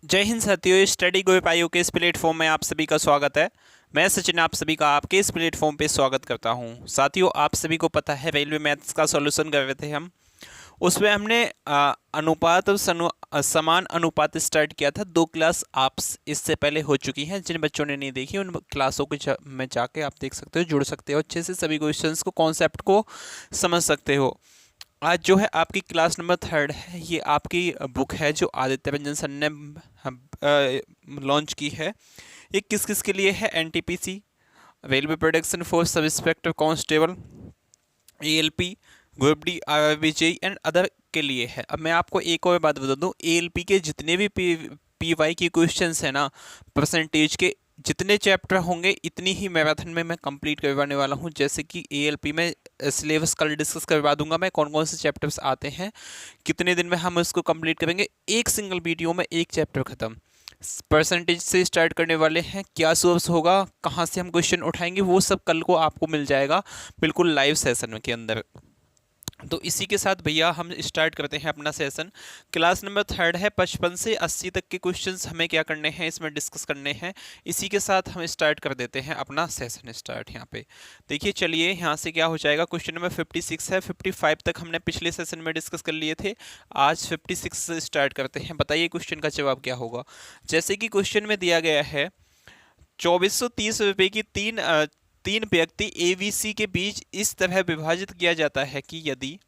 जय हिंद साथियों, स्टडी गो पाइयों के इस प्लेटफॉर्म में आप सभी का स्वागत है। मैं सचिन आप सभी का आपके इस प्लेटफॉर्म पे स्वागत करता हूं। साथियों, आप सभी को पता है रेलवे मैथ्स का सॉल्यूशन कर रहे थे हम। उसमें हमने अनुपात और समान अनुपात स्टार्ट किया था। 2 क्लास आप इससे पहले हो चुकी हैं। जिन बच्चों ने नहीं देखी उन क्लासों के में जाके आप देख सकते हो, जुड़ सकते हो, अच्छे से सभी क्वेश्चंस को, कॉन्सेप्ट को समझ सकते हो। आज जो है आपकी क्लास नंबर 3 है। ये आपकी बुक है जो आदित्य रंजन सर ने लॉन्च की है। ये किस किस के लिए है? NTPC, railway production force, sub inspector constable, ALP, group D, RRB, JE and other के लिए है। अब मैं आपको एक और बात बता दूं, एएलपी के जितने भी पीवाई की क्वेश्चंस है ना, परसेंटेज के जितने चैप्टर होंगे इतनी ही मैराथन में मैं कंप्लीट करवाने वाला हूं। जैसे कि एएलपी में सिलेबस कल डिस्कस करवा दूंगा मैं, कौन कौन से चैप्टर्स आते हैं, कितने दिन में हम इसको कंप्लीट करेंगे। एक सिंगल वीडियो में एक चैप्टर खत्म। परसेंटेज से स्टार्ट करने वाले हैं, क्या सोर्स होगा, कहाँ से हम क्वेश्चन उठाएंगे, वो सब कल को आपको मिल जाएगा बिल्कुल लाइव सेशन के अंदर। तो इसी के साथ भैया हम स्टार्ट करते हैं अपना सेशन। क्लास नंबर 3 है। 55 से 80 तक के क्वेश्चंस हमें क्या करने हैं, इसमें डिस्कस करने हैं। इसी के साथ हम स्टार्ट कर देते हैं अपना सेशन स्टार्ट। यहाँ पे देखिए, चलिए यहाँ से क्या हो जाएगा। क्वेश्चन नंबर 56 है। 55 तक हमने पिछले सेशन में डिस्कस कर लिए थे। आज 56 से स्टार्ट करते हैं। बताइए क्वेश्चन का जवाब क्या होगा। जैसे कि क्वेश्चन में दिया गया है, 2430 रुपये की तीन व्यक्ति एबीसी के बीच इस तरह विभाजित किया जाता है कि यदि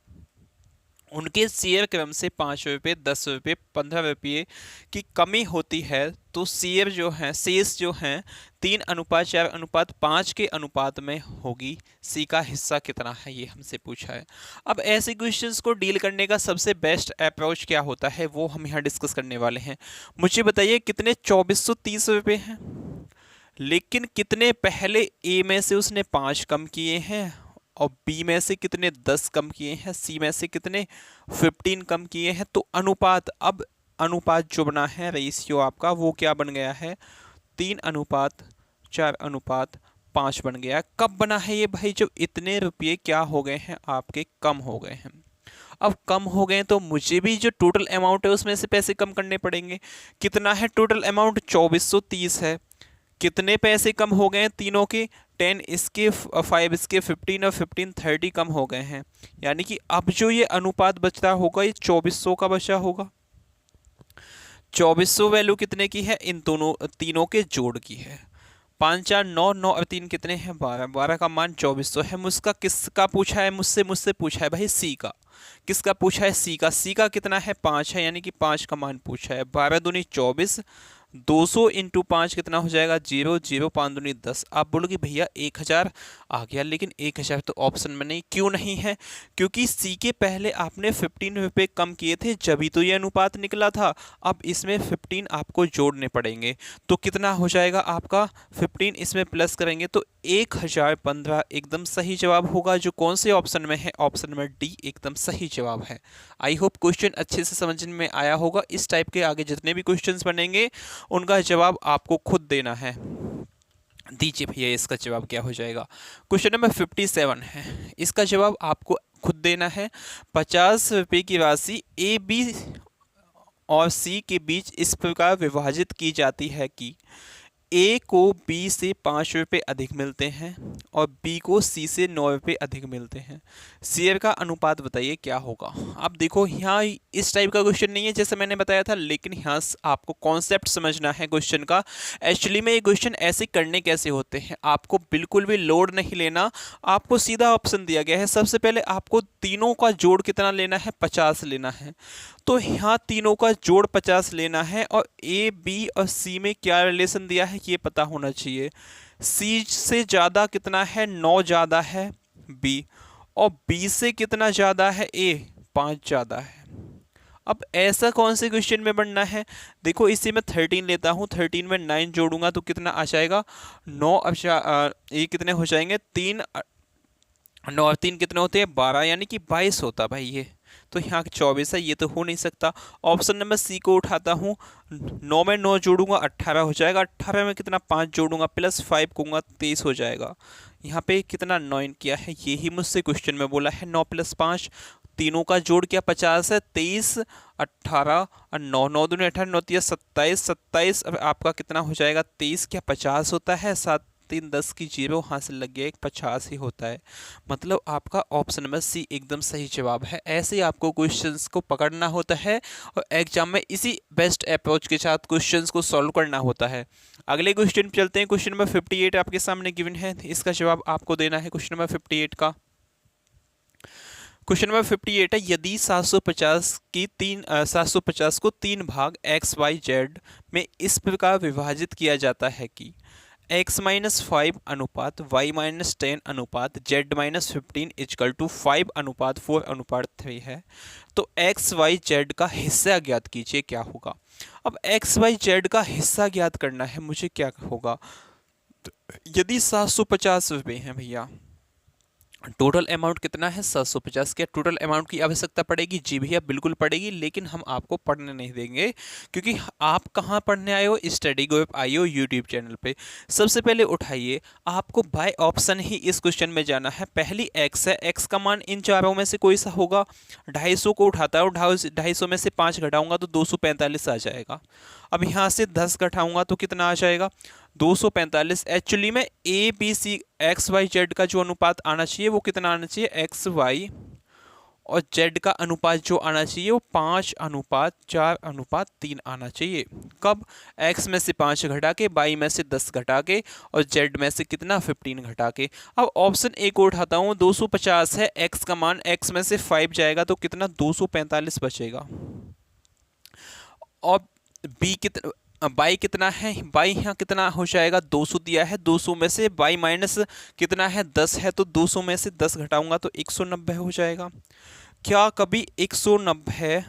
उनके शेयर क्रम से 5 रुपये, 10 रुपये, 15 रुपये की कमी होती है तो शेयर जो है, शेष जो हैं 3:4:5 के अनुपात में होगी। सी का हिस्सा कितना है, ये हमसे पूछा है। अब ऐसे क्वेश्चंस को डील करने का सबसे बेस्ट अप्रोच क्या होता है वो हम यहाँ डिस्कस करने वाले हैं। मुझे बताइए कितने 2430 रुपये हैं, लेकिन कितने पहले ए में से उसने 5 कम किए हैं और बी में से कितने 10 कम किए हैं, सी में से कितने 15 कम किए हैं। तो अनुपात, अब अनुपात जो बना है, रेशियो आपका वो क्या बन गया है, 3:4:5 बन गया। कब बना है ये भाई, जब इतने रुपये क्या हो गए हैं आपके, कम हो गए हैं। अब कम हो गए तो मुझे भी जो टोटल अमाउंट है उसमें से पैसे कम करने पड़ेंगे। कितना है टोटल अमाउंट, 2430 है। कितने पैसे कम हो गए हैं तीनों के, 10 इसके, 5 इसके, 15 और 15 30 कम हो गए हैं। यानी कि अब जो ये अनुपात बचता होगा ये 2400 का बचा होगा। 2400 वैल्यू कितने की है, इन दोनों तीनों के जोड़ की है। 5 4 9, 9 और 3 कितने हैं, 12, 12 का मान 2400 है। मुझका किसका पूछा है, मुझसे पूछा है भाई सी का। किसका पूछा है, सी का। सी का कितना है, 5 है, यानी कि 5 का मान पूछा है। 12 दूनी 24, 200 इंटू 5 कितना हो जाएगा, 0, 0, 5 दूनी 10। आप बोलोगे भैया 1000 आ गया, लेकिन 1000 तो ऑप्शन में नहीं। क्यों नहीं है, क्योंकि सी के पहले आपने 15 रुपये कम किए थे, जभी तो ये अनुपात निकला था। अब इसमें 15 आपको जोड़ने पड़ेंगे, तो कितना हो जाएगा आपका, 15 इसमें प्लस करेंगे तो 1015 एकदम सही जवाब होगा। जो कौन से ऑप्शन में है, ऑप्शन में डी एकदम सही जवाब है। आई होप क्वेश्चन अच्छे से समझ में आया होगा। इस टाइप के आगे जितने भी क्वेश्चंस बनेंगे उनका जवाब आपको खुद देना है। दीजिए भैया, इसका जवाब क्या हो जाएगा। क्वेश्चन नंबर 57 है, इसका जवाब आपको खुद देना है। 50 रुपये की राशि ए, बी और सी के बीच इस प्रकार विभाजित की जाती है कि ए को बी से 5 रुपये अधिक मिलते हैं और बी को सी से 9 रुपये अधिक मिलते हैं। शेयर का अनुपात बताइए क्या होगा। अब देखो यहाँ इस टाइप का क्वेश्चन नहीं है जैसे मैंने बताया था, लेकिन यहाँ आपको कॉन्सेप्ट समझना है क्वेश्चन का। एक्चुअली में ये क्वेश्चन ऐसे करने कैसे होते हैं, आपको बिल्कुल भी लोड नहीं लेना। आपको सीधा ऑप्शन दिया गया है, सबसे पहले आपको तीनों का जोड़ कितना लेना है, 50 लेना है। तो यहाँ तीनों का जोड़ 50 लेना है और ए, बी और सी में क्या रिलेशन दिया है ये पता होना चाहिए। सी से ज़्यादा कितना है, 9 ज़्यादा है बी, और बी से कितना ज़्यादा है, ए 5 ज़्यादा है। अब ऐसा कौन से क्वेश्चन में बनना है, देखो इसी में 13 लेता हूँ, 13 में 9 जोड़ूंगा तो कितना आ जाएगा, 9। अब ये कितने हो जाएंगे, 3, 9 और 3 कितने होते हैं, 12, यानी कि 22 होता भाई ये। तो यहाँ 24 है, ये तो हो नहीं सकता। ऑप्शन नंबर सी को उठाता हूँ, 9 में 9 जोड़ूंगा 18 हो जाएगा, 18 में कितना 5 जोड़ूंगा प्लस 5 कहूँगा 23 हो जाएगा। यहाँ पे कितना 9 किया है, ये ही मुझसे क्वेश्चन में बोला है, 9 + 5 तीनों का जोड़ क्या 50 है, 23 18 और 9 9 दूनी 18 9 3 27 27। अब आपका कितना हो जाएगा, 23 क्या 50 होता है, 7 3 10 की जीरो हासिल लग गया, एक 50 ही होता है। मतलब आपका ऑप्शन नंबर सी एकदम सही जवाब है। ऐसे ही आपको क्वेश्चंस को पकड़ना होता है और एग्जाम में इसी बेस्ट अप्रोच के साथ क्वेश्चंस को सॉल्व करना होता है। अगले क्वेश्चन पे चलते हैं। क्वेश्चन नंबर 58 आपके सामने गिवन है, इसका जवाब आपको देना है क्वेश्चन नंबर 58 का। क्वेश्चन नंबर 58 है, यदि 750 को तीन भाग एक्स वाई जेड में इस प्रकार विभाजित किया जाता है कि x-5 अनुपात y-10 अनुपात z-15 इजकल टू 5 अनुपात 4 अनुपात 3 है, तो एक्स वाई जेड का हिस्सा ज्ञात कीजिए, क्या होगा। अब एक्स वाई जेड का हिस्सा ज्ञात करना है मुझे, क्या होगा। यदि 750 रुपये हैं भैया, टोटल अमाउंट कितना है 750। क्या टोटल अमाउंट की आवश्यकता पड़ेगी, जी भैया बिल्कुल पड़ेगी, लेकिन हम आपको पढ़ने नहीं देंगे, क्योंकि आप कहाँ पढ़ने आए हो, स्टडी ग्रुप आए हो यूट्यूब चैनल पे। सबसे पहले उठाइए, आपको बाय ऑप्शन ही इस क्वेश्चन में जाना है। पहली एक्स है, एक्स का मान इन चारों में से कोई सा होगा। 250 को उठाता हूँ, 250 में से 5 घटाऊंगा तो 245 आ जाएगा। अब यहाँ से 10 घटाऊंगा तो कितना आ जाएगा, 245। एक्चुअली में A B C X Y Z का जो अनुपात आना चाहिए वो कितना आना चाहिए, एक्स वाई और जेड का अनुपात जो आना चाहिए वो 5:4:3 आना चाहिए। कब, एक्स में से 5 घटा के, वाई में से 10 घटा के और जेड में से कितना 15 घटा के। अब ऑप्शन ए को उठाता हूँ, 250 है, एक्स का मान, एक्स में से 5 जाएगा तो कितना 245 बचेगा। और बी कितना, बाई कितना है, बाई यहाँ कितना हो जाएगा 200 दिया है, 200 में से बाई माइनस कितना है 10 है, तो 200 में से 10 घटाऊंगा तो 190 हो जाएगा। क्या कभी 190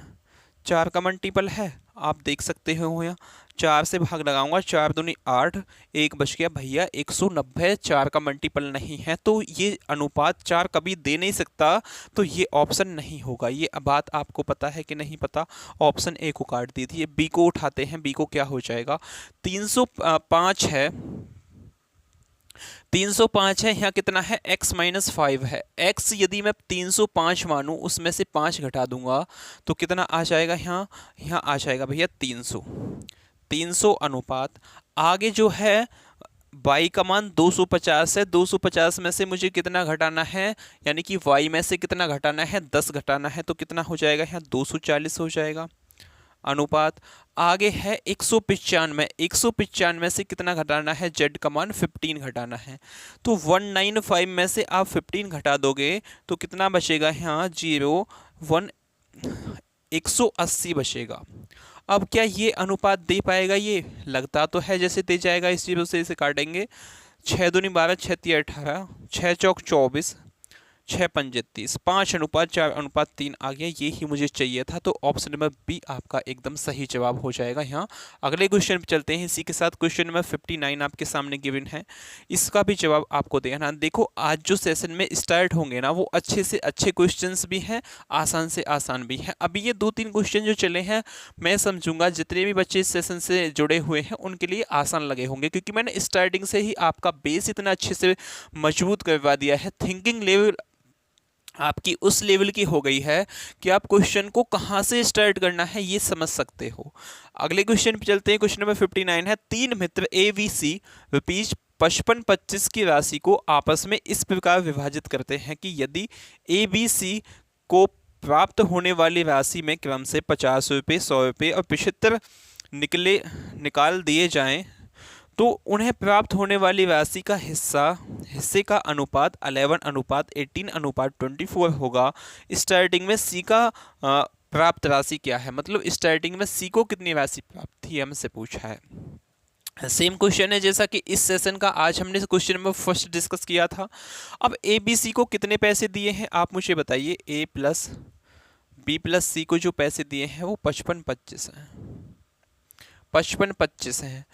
4 का मल्टीपल है, आप देख सकते हो यहाँ 4 से भाग लगाऊंगा, 4 दूनी 8, 1 बच गया भैया। 190 4 का मल्टीपल नहीं है, तो ये अनुपात 4 कभी दे नहीं सकता, तो ये ऑप्शन नहीं होगा। ये बात आपको पता है कि नहीं पता, ऑप्शन ए को काट दीजिए। बी को उठाते हैं, बी को क्या हो जाएगा, 305 है, 305 है, यहाँ कितना है x-5 है। x यदि मैं 305 मानूं, उसमें से 5 घटा दूंगा तो कितना आ जाएगा, यहाँ आ जाएगा भैया 300 अनुपात। आगे जो है y का मान 250 है, 250 में से मुझे कितना घटाना है, यानी कि y में से कितना घटाना है, 10 घटाना है, तो कितना हो जाएगा यहाँ 240 हो जाएगा अनुपात। आगे है 195, 195 से कितना घटाना है, जेड का मान 15 घटाना है, तो 195 में से आप 15 घटा दोगे तो कितना बचेगा यहाँ 180 बचेगा। अब क्या ये अनुपात दे पाएगा, ये लगता तो है जैसे दे जाएगा, इस 0 से इसे काटेंगे, 6 दूनी 12, 6 तिया 18, 6 चौक 24, 6 पंजे 30, 5:4:3 आ गया। ये ही मुझे चाहिए था, तो ऑप्शन नंबर बी आपका एकदम सही जवाब हो जाएगा यहाँ। अगले क्वेश्चन पे चलते हैं, इसी के साथ क्वेश्चन नंबर 59 आपके सामने गिवन है, इसका भी जवाब आपको देना। देखो आज जो सेशन में स्टार्ट होंगे ना, वो अच्छे से अच्छे क्वेश्चंस भी हैं, आसान से आसान भी हैं। अभी ये 2-3 क्वेश्चन जो चले हैं, मैं समझूंगा जितने भी बच्चे इस सेशन से जुड़े हुए हैं उनके लिए आसान लगे होंगे, क्योंकि मैंने स्टार्टिंग से ही आपका बेस इतना अच्छे से मजबूत करवा दिया है। थिंकिंग लेवल आपकी उस लेवल की हो गई है कि आप क्वेश्चन को कहां से स्टार्ट करना है ये समझ सकते हो। अगले क्वेश्चन पे चलते हैं, क्वेश्चन नंबर 59 है, 3 मित्र ए बी सी रुपीज 55-25 की राशि को आपस में इस प्रकार विभाजित करते हैं कि यदि ए बी सी को प्राप्त होने वाली राशि में क्रम से 50 रुपये, 100 रुपये और 75 निकाल दिए जाएं, तो उन्हें प्राप्त होने वाली राशि का हिस्से का अनुपात 11:18:24 होगा। स्टार्टिंग में सी का प्राप्त राशि क्या है, मतलब स्टार्टिंग में सी को कितनी राशि प्राप्त थी हमसे पूछा है। सेम क्वेश्चन है जैसा कि इस सेशन का आज हमने क्वेश्चन नंबर फर्स्ट डिस्कस किया था। अब ए बी सी को कितने पैसे दिए हैं आप मुझे बताइए। ए प्लस बी प्लस सी को जो पैसे दिए हैं वो 55-25 हैं, 55-25 हैं।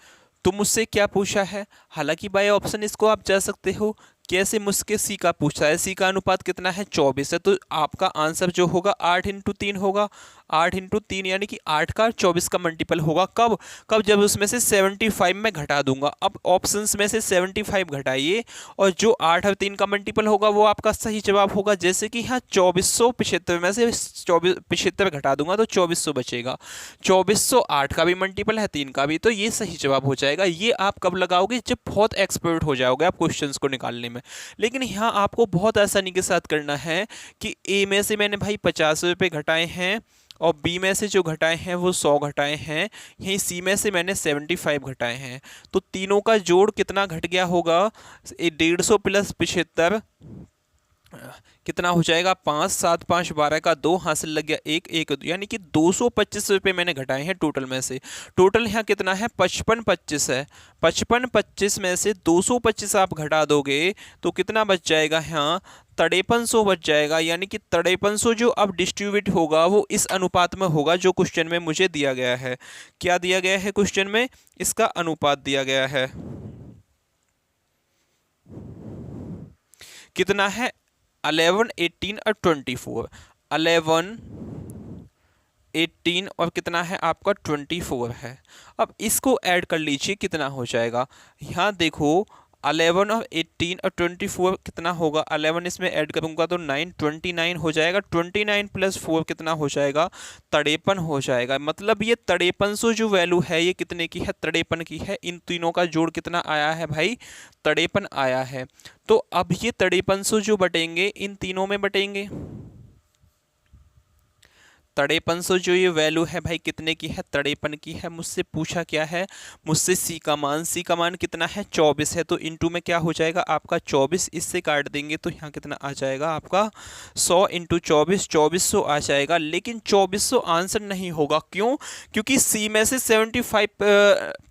तो मुझसे क्या पूछा है, हालांकि बाय ऑप्शन इसको आप जा सकते हो कैसे मुझसे सी का पूछा है, सी का अनुपात कितना है 24 है, तो आपका आंसर जो होगा 8 इंटू 3 होगा, 8 इंटू 3 यानी कि 8 का 24 का मल्टीपल होगा। कब कब जब उसमें से 75 में घटा दूंगा। अब ऑप्शंस में से 75 घटाइए और जो 8 और 3 का मल्टीपल होगा वो आपका सही जवाब होगा। जैसे कि यहाँ 2475 में से 75 घटा दूंगा तो 2400 बचेगा। 2400 8 का भी मल्टीपल है, 3 का भी, तो ये सही जवाब हो जाएगा। ये आप कब लगाओगे, जब बहुत एक्सपर्ट हो जाओगे आप क्वेश्चंस को निकालने में। लेकिन यहाँ आपको बहुत आसानी के साथ करना है कि ए में से मैंने भाई 50 रुपये घटाए हैं और बी में से जो घटाए हैं वो 100 घटाए हैं, यहीं सी में से मैंने 75 घटाए हैं। तो तीनों का जोड़ कितना घट गया होगा, 150 प्लस 75 कितना हो जाएगा, 5 7 5 12 का 2 हासिल लग गया 1 1 यानी कि 225 रुपये मैंने घटाए हैं टोटल में से। टोटल यहाँ कितना है 55 25 है। 55 25 में से 225 आप घटा दोगे तो कितना बच जाएगा, यहाँ 5300 बच जाएगा। यानी कि 5300 जो अब डिस्ट्रीब्यूट होगा वो इस अनुपात में होगा जो क्वेश्चन में मुझे दिया गया है। क्या दिया गया है क्वेश्चन में, इसका अनुपात दिया गया है। कितना है 11 18 और 24, 11 18 और कितना है आपका 24 है। अब इसको ऐड कर लीजिए कितना हो जाएगा, यहाँ देखो 11 और 18 और 24 कितना होगा, 11 इसमें ऐड करूंगा तो 9 29 हो जाएगा, 29 प्लस 4 कितना हो जाएगा 53 हो जाएगा। मतलब ये 5300 जो वैल्यू है ये कितने की है, 53 की है। इन तीनों का जोड़ कितना आया है भाई 53 आया है। तो अब ये 5300 जो बटेंगे इन तीनों में बटेंगे, 5300 जो ये वैल्यू है भाई कितने की है 53 की है। मुझसे पूछा क्या है, मुझसे सी का मान, सी का मान कितना है 24 है, तो इनटू में क्या हो जाएगा आपका 24, इससे काट देंगे तो यहाँ कितना आ जाएगा आपका 100 इंटू 24 2400 आ जाएगा। लेकिन 2400 आंसर नहीं होगा, क्यों, क्योंकि सी में से 75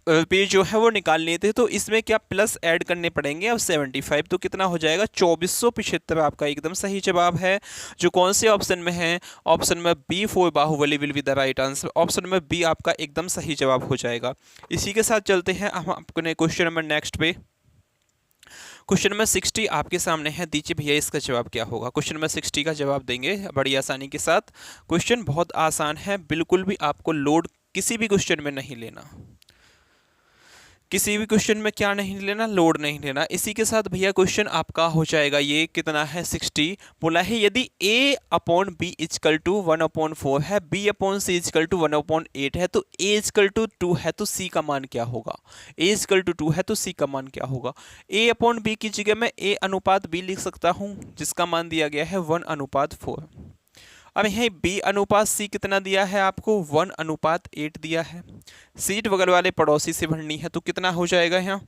पे जो है वो निकालने थे, तो इसमें क्या प्लस ऐड करने पड़ेंगे। अब 75 तो कितना हो जाएगा 2475 आपका एकदम सही जवाब है, जो कौन से ऑप्शन में है, ऑप्शन में B for Baahubali will be the right answer. Option में बी आपका एकदम सही जवाब हो जाएगा। इसी के साथ चलते हैं हम अपने क्वेश्चन नंबर नेक्स्ट पे। क्वेश्चन नंबर 60 आपके सामने है, दीजिए भैया इसका जवाब क्या होगा। क्वेश्चन नंबर 60 का जवाब देंगे बड़ी आसानी के साथ। क्वेश्चन बहुत आसान है, बिल्कुल भी आपको लोड किसी भी क्वेश्चन में नहीं लेना, किसी भी क्वेश्चन में क्या नहीं लेना, लोड नहीं लेना। इसी के साथ भैया क्वेश्चन आपका हो जाएगा, ये कितना है 60, बोला है यदि a upon B equal to 1/4 है, b upon C equal to 1/8 है, तो a इजकल टू 2 है तो c का मान क्या होगा, a इजकल टू 2 है तो c का मान क्या होगा। a अपॉन बी की जगह मैं a अनुपात b लिख सकता हूँ जिसका मान दिया गया है 1/4। अब यहीं b अनुपात c कितना दिया है आपको 1/8 दिया है। सीट बगल वाले पड़ोसी से भरनी है तो कितना हो जाएगा, यहाँ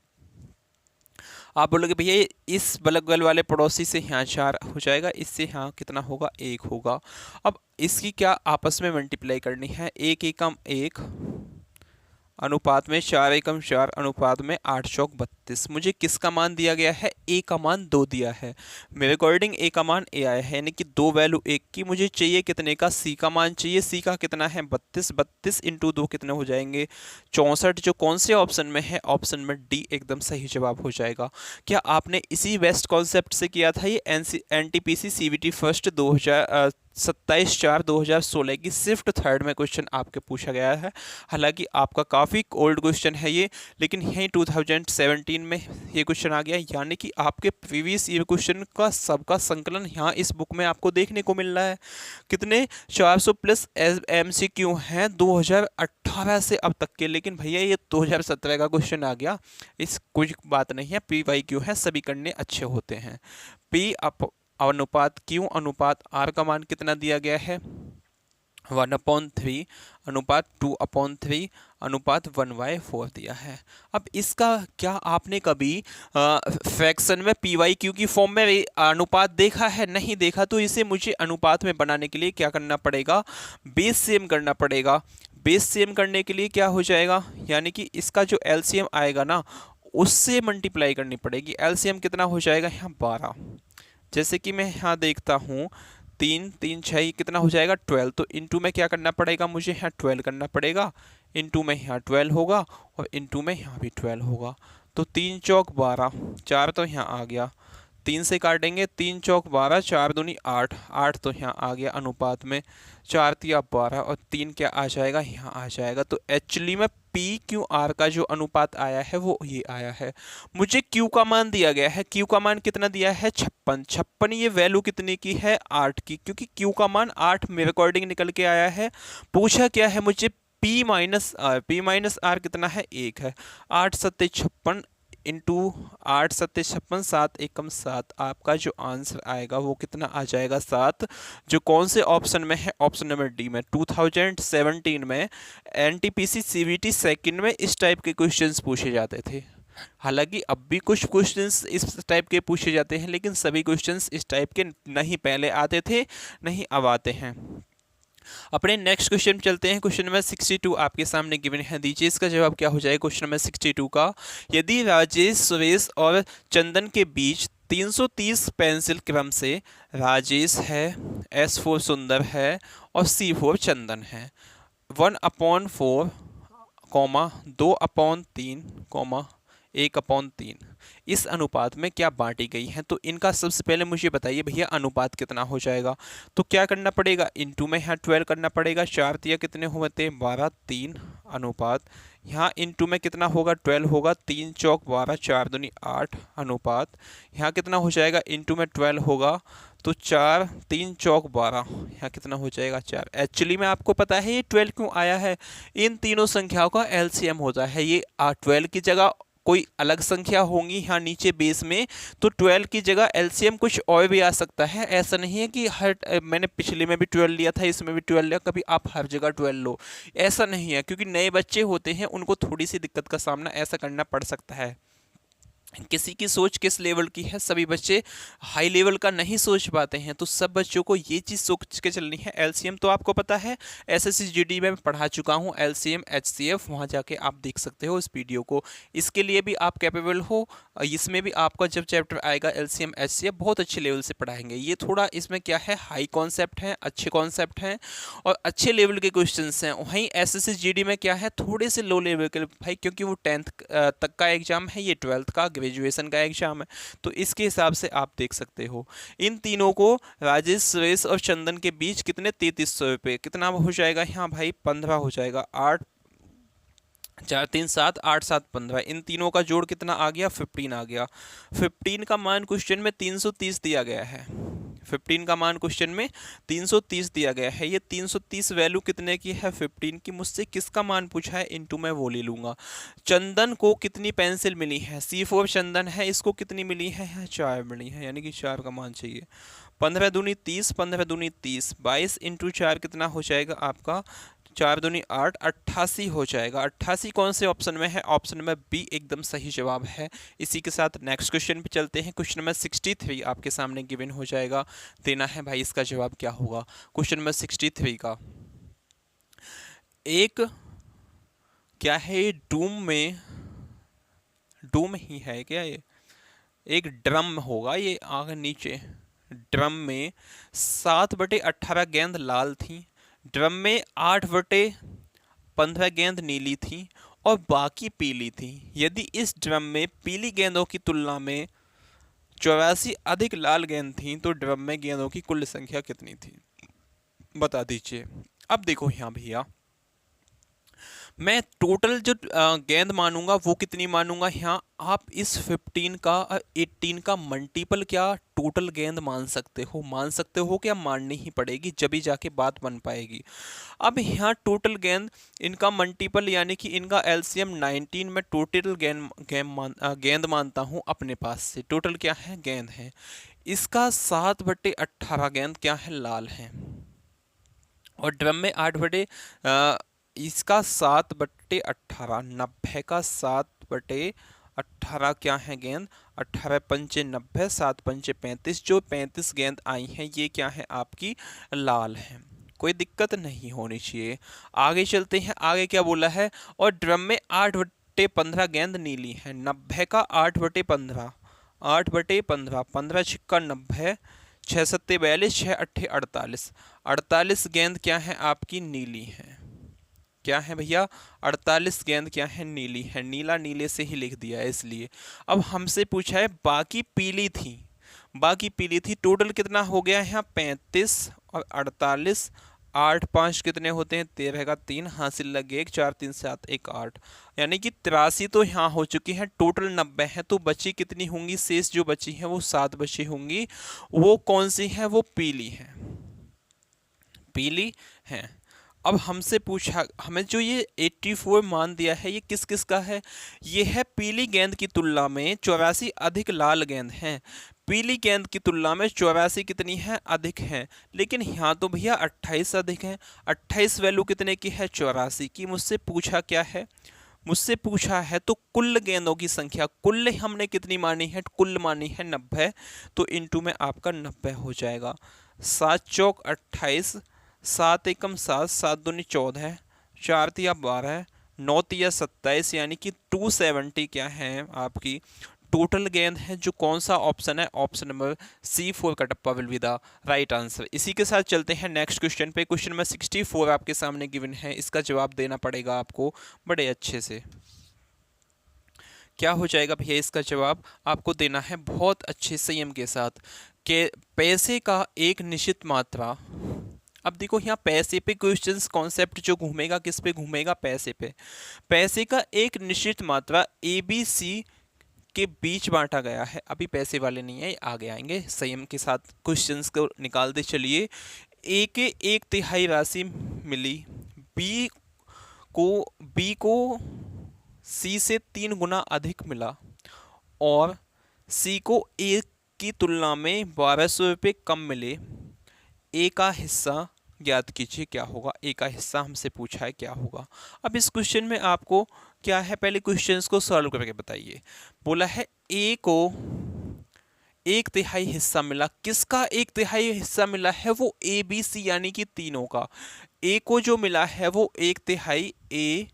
आप बोलोगे भैया इस बगल वाले पड़ोसी से यहाँ 4 हो जाएगा, इससे यहाँ कितना होगा 1 होगा। अब इसकी क्या आपस में मल्टीप्लाई करनी है, 1 एकम 1 अनुपात में 4 एकम 4 अनुपात में 8 चौक 32। मुझे किसका मान दिया गया है, ए का मान 2 दिया है, मेरे अकॉर्डिंग ए का मान ए आया है, यानी कि 2 वैल्यू 1 की। मुझे चाहिए कितने का, सी का मान चाहिए, सी का कितना है 32, 32 इंटू 2 कितने हो जाएंगे 64, जो कौन से ऑप्शन में है, ऑप्शन में डी एकदम सही जवाब हो जाएगा। क्या आपने इसी बेस्ट कॉन्सेप्ट से किया था ये NTPC CBT फर्स्ट 27/4/2016 की शिफ्ट थर्ड में क्वेश्चन आपके पूछा गया है। हालांकि आपका काफ़ी ओल्ड क्वेश्चन है ये, लेकिन यहीं 2017 में ये क्वेश्चन आ गया, यानी कि आपके प्रीवियस ईयर क्वेश्चन का सबका संकलन यहाँ इस बुक में आपको देखने को मिल रहा है। कितने 400 प्लस MCQ हैं 2018 से अब तक के, लेकिन भैया ये 2017 का क्वेश्चन आ गया, इस कुछ बात नहीं है, PYQ है, सभी करने अच्छे होते हैं। P अनुपात Q अनुपात R का मान कितना दिया गया है 1/3 अनुपात 2/3 अनुपात 1/4 दिया है। अब इसका क्या आपने कभी फ्रैक्शन में PYQ की फॉर्म में अनुपात देखा है, नहीं देखा, तो इसे मुझे अनुपात में बनाने के लिए क्या करना पड़ेगा, बेस सेम करना पड़ेगा। बेस सेम करने के लिए क्या हो जाएगा, यानी कि इसका जो LCM आएगा ना उससे मल्टीप्लाई करनी पड़ेगी। LCM कितना हो जाएगा यहाँ 12, जैसे कि मैं यहाँ देखता हूँ 3 3 6 कितना हो जाएगा 12, तो इनटू में क्या करना पड़ेगा, मुझे यहाँ 12 करना पड़ेगा, इनटू में यहाँ 12 होगा और इनटू में यहाँ भी 12 होगा, तो 3 चौक 12, 4 तो यहाँ आ गया, 3 से काटेंगे, 3 चौक 12, 4 दूनी 8, 8 तो यहाँ आ गया अनुपात में, 4 तिया 12 और 3 क्या आ जाएगा, यहाँ आ जाएगा। तो एक्चुअली में पी क्यू आर का जो अनुपात आया है वो ये आया है। मुझे क्यू का मान दिया गया है, क्यू का मान कितना दिया है 56, 56 ये वैल्यू कितने की है 8 की, क्योंकि क्यू का मान 8 मेरे अकॉर्डिंग निकल के आया है। पूछा क्या है मुझे P minus R, P minus R कितना है 1 है, 8 सत्ते 56 इंटू 8 सत्ते 56, 7 एकम 7, आपका जो आंसर आएगा वो कितना आ जाएगा 7, जो कौन से ऑप्शन में है, ऑप्शन नंबर डी में। 2017 में एनटीपीसी सीबीटी सेकंड में इस टाइप के क्वेश्चंस पूछे जाते थे। हालांकि अब भी कुछ क्वेश्चंस इस टाइप के पूछे जाते हैं, लेकिन सभी क्वेश्चंस इस टाइप के नहीं पहले आते थे, नहीं अब आते हैं। अपने नेक्स्ट क्वेश्चन चलते हैं। क्वेश्चन नंबर 62 आपके सामने गिवन है, दीजिए इसका जवाब क्या हो जाएगा। क्वेश्चन नंबर 62 का, यदि राजेश, सुरेश और चंदन के बीच 330 पेंसिल क्रम से राजेश है, S4 सुंदर है और C4 चंदन है, 1/4, 2/3, 1/3 इस अनुपात में क्या बांटी गई है। तो इनका सबसे पहले मुझे बताइए भैया अनुपात कितना हो जाएगा। तो क्या करना पड़ेगा, इनटू में यहाँ 12 करना पड़ेगा, 4 तिया कितने हुए थे 12, 3 अनुपात, यहाँ इनटू में कितना होगा 12 होगा, 3 चौक 12, 4 दूनी 8 अनुपात, यहाँ कितना हो जाएगा इनटू में 12 होगा, तो 4, 3 चौक 12, यहाँ कितना हो जाएगा 4। एक्चुअली में आपको पता है ये 12 क्यों आया है, इन तीनों संख्याओं का एलसीएम होता है। ये 12 की जगह कोई अलग संख्या होंगी यहाँ नीचे बेस में, तो 12 की जगह एलसीएम कुछ और भी आ सकता है। ऐसा नहीं है कि हर मैंने पिछले में भी 12 लिया था, इसमें भी 12 लिया, कभी आप हर जगह 12 लो, ऐसा नहीं है। क्योंकि नए बच्चे होते हैं उनको थोड़ी सी दिक्कत का सामना ऐसा करना पड़ सकता है। किसी की सोच किस लेवल की है, सभी बच्चे हाई लेवल का नहीं सोच पाते हैं, तो सब बच्चों को ये चीज़ सोच के चलनी है। एलसीएम तो आपको पता है, एसएससी जीडी में पढ़ा चुका हूँ, एलसीएम एचसीएफ, वहाँ जाके आप देख सकते हो इस वीडियो को। इसके लिए भी आप कैपेबल हो, इसमें भी आपका जब चैप्टर आएगा एलसीएम एचसीएफ बहुत अच्छे लेवल से पढ़ाएंगे। ये थोड़ा इसमें क्या है, हाई कॉन्सेप्ट हैं, अच्छे कॉन्सेप्ट हैं और अच्छे लेवल के क्वेश्चन हैं। वहीं एसएससी जीडी में क्या है, थोड़े से लो लेवल के भाई, क्योंकि वो 10th तक का एग्जाम है, ये 12th का ग्रेजुएशन का एग्जाम है, तो इसके हिसाब से आप देख सकते हो। इन तीनों को राजेश, सुरेश और चंदन के बीच कितने 3300 रुपये, कितना हो जाएगा यहाँ भाई 15 हो जाएगा, 8 4 3 7 8 7 15, इन तीनों का जोड़ कितना आ गया 15 आ गया। 15 का मान क्वेश्चन में 330 दिया गया है, 15 का मान क्वेश्चन में 330 दिया गया है। ये 330 वैल्यू कितने की है 15 की, मुझसे किसका मान पूछा है इनटू मैं वो ले लूँगा। चंदन को कितनी पेंसिल मिली है, C4 चंदन है, इसको कितनी मिली है 4 मिली है, यानी कि 4 का मान चाहिए। 15 दूनी 30, 15 दूनी 30, 22 इंटू 4 कितना हो जाएगा आपका 4 दूनी 8, 88 हो जाएगा। 88 कौन से ऑप्शन में है, ऑप्शन नंबर बी एकदम सही जवाब है। इसी के साथ नेक्स्ट क्वेश्चन पे चलते हैं। क्वेश्चन नंबर 63 आपके सामने गिवन हो जाएगा, देना है भाई इसका जवाब क्या होगा। क्वेश्चन नंबर 63 का, एक क्या है डूम ही है क्या, ये एक ड्रम होगा, ये आगे नीचे ड्रम में 7/18 गेंद लाल थी, ड्रम में 8/15 गेंद नीली थी और बाकी पीली थी। यदि इस ड्रम में पीली गेंदों की तुलना में 84 अधिक लाल गेंद थी तो ड्रम में गेंदों की कुल संख्या कितनी थी, बता दीजिए। अब देखो यहाँ भैया, मैं टोटल जो गेंद मानूंगा वो कितनी मानूंगा, यहाँ आप इस 15 का 18 का मल्टीपल क्या टोटल गेंद मान सकते हो क्या, माननी ही पड़ेगी जब ही जाके बात बन पाएगी। अब यहाँ टोटल गेंद इनका मल्टीपल यानी कि इनका एलसीएम 19 में टोटल गेंद मानता हूँ अपने पास से, टोटल क्या है गेंद है, इसका 7/18 गेंद क्या है लाल है और ड्रम में 8 इसका 7/18, 90 का 7/18 क्या है गेंद, 18 पंचे 90, 7 पंचे 35, जो 35 गेंद आई हैं ये क्या है आपकी लाल है। कोई दिक्कत नहीं होनी चाहिए। आगे चलते हैं, आगे क्या बोला है, और ड्रम में 8/15 गेंद नीली है, 90 का 8/15, 8/15, 15 छिक्का 90, 6 सत्ते 42, 6 अट्ठे 48, 48 गेंद क्या है आपकी नीली है, क्या है भैया 48 गेंद क्या है नीली है, नीला नीले से ही लिख दिया है इसलिए। अब हमसे पूछा है बाकी पीली थी, बाकी पीली थी। टोटल कितना हो गया यहाँ 35 और 48, 8 5 कितने होते हैं 13 का 3, हासिल लगे 1, 4 3 7 1 8, यानी कि 83 तो यहाँ हो चुकी है। टोटल 90 है, तो बची कितनी होंगी, शेष जो बची है वो 7 बची होंगी। वो कौन सी है, वो पीली है, पीली है। अब हमसे पूछा, हमें जो ये 84 मान दिया है ये किस किस का है, ये है पीली गेंद की तुलना में 84 अधिक लाल गेंद हैं। पीली गेंद की तुलना में 84 कितनी है, अधिक है। लेकिन यहाँ तो भैया 28 अधिक है। 28 वैल्यू कितने की है, 84 की। मुझसे पूछा क्या है, मुझसे पूछा है तो कुल गेंदों की संख्या, कुल हमने कितनी मानी है, कुल मानी है 90, तो इनटू में आपका 90 हो जाएगा। 7 चौक 28, 7 एकम 7, 7 दूनी 14, 4 तिया 12, 9 तिया 27, यानी कि 270 क्या है आपकी टोटल गेंद है। जो कौन सा ऑप्शन है, ऑप्शन नंबर C4 का टप्पा will be the right answer. इसी के साथ चलते हैं नेक्स्ट क्वेश्चन पे। क्वेश्चन नंबर 64 आपके सामने गिवन है, इसका जवाब देना पड़ेगा आपको बड़े अच्छे से। क्या हो जाएगा भैया, इसका जवाब आपको देना है बहुत अच्छे संयम के साथ कि पैसे का एक निश्चित मात्रा। अब देखो यहाँ पैसे पे क्वेश्चंस कॉन्सेप्ट जो घूमेगा किस पे घूमेगा, पैसे पे। पैसे का एक निश्चित मात्रा ABC के बीच बांटा गया है। अभी पैसे वाले नहीं है, आगे आएंगे। संयम के साथ क्वेश्चंस को निकालते चलिए। ए के 1/3 राशि मिली, बी को सी से 3 गुना अधिक मिला, और सी को ए की तुलना में 1200 रुपये कम मिले। ए का हिस्सा ज्ञात कीजिए क्या होगा। ए का हिस्सा हमसे पूछा है क्या होगा। अब इस क्वेश्चन में आपको क्या है, पहले क्वेश्चंस को सॉल्व करके बताइए। बोला है ए को 1/3 हिस्सा मिला, किसका 1/3 हिस्सा मिला है, वो ABC यानी कि तीनों का। ए को जो मिला है वो 1/3 A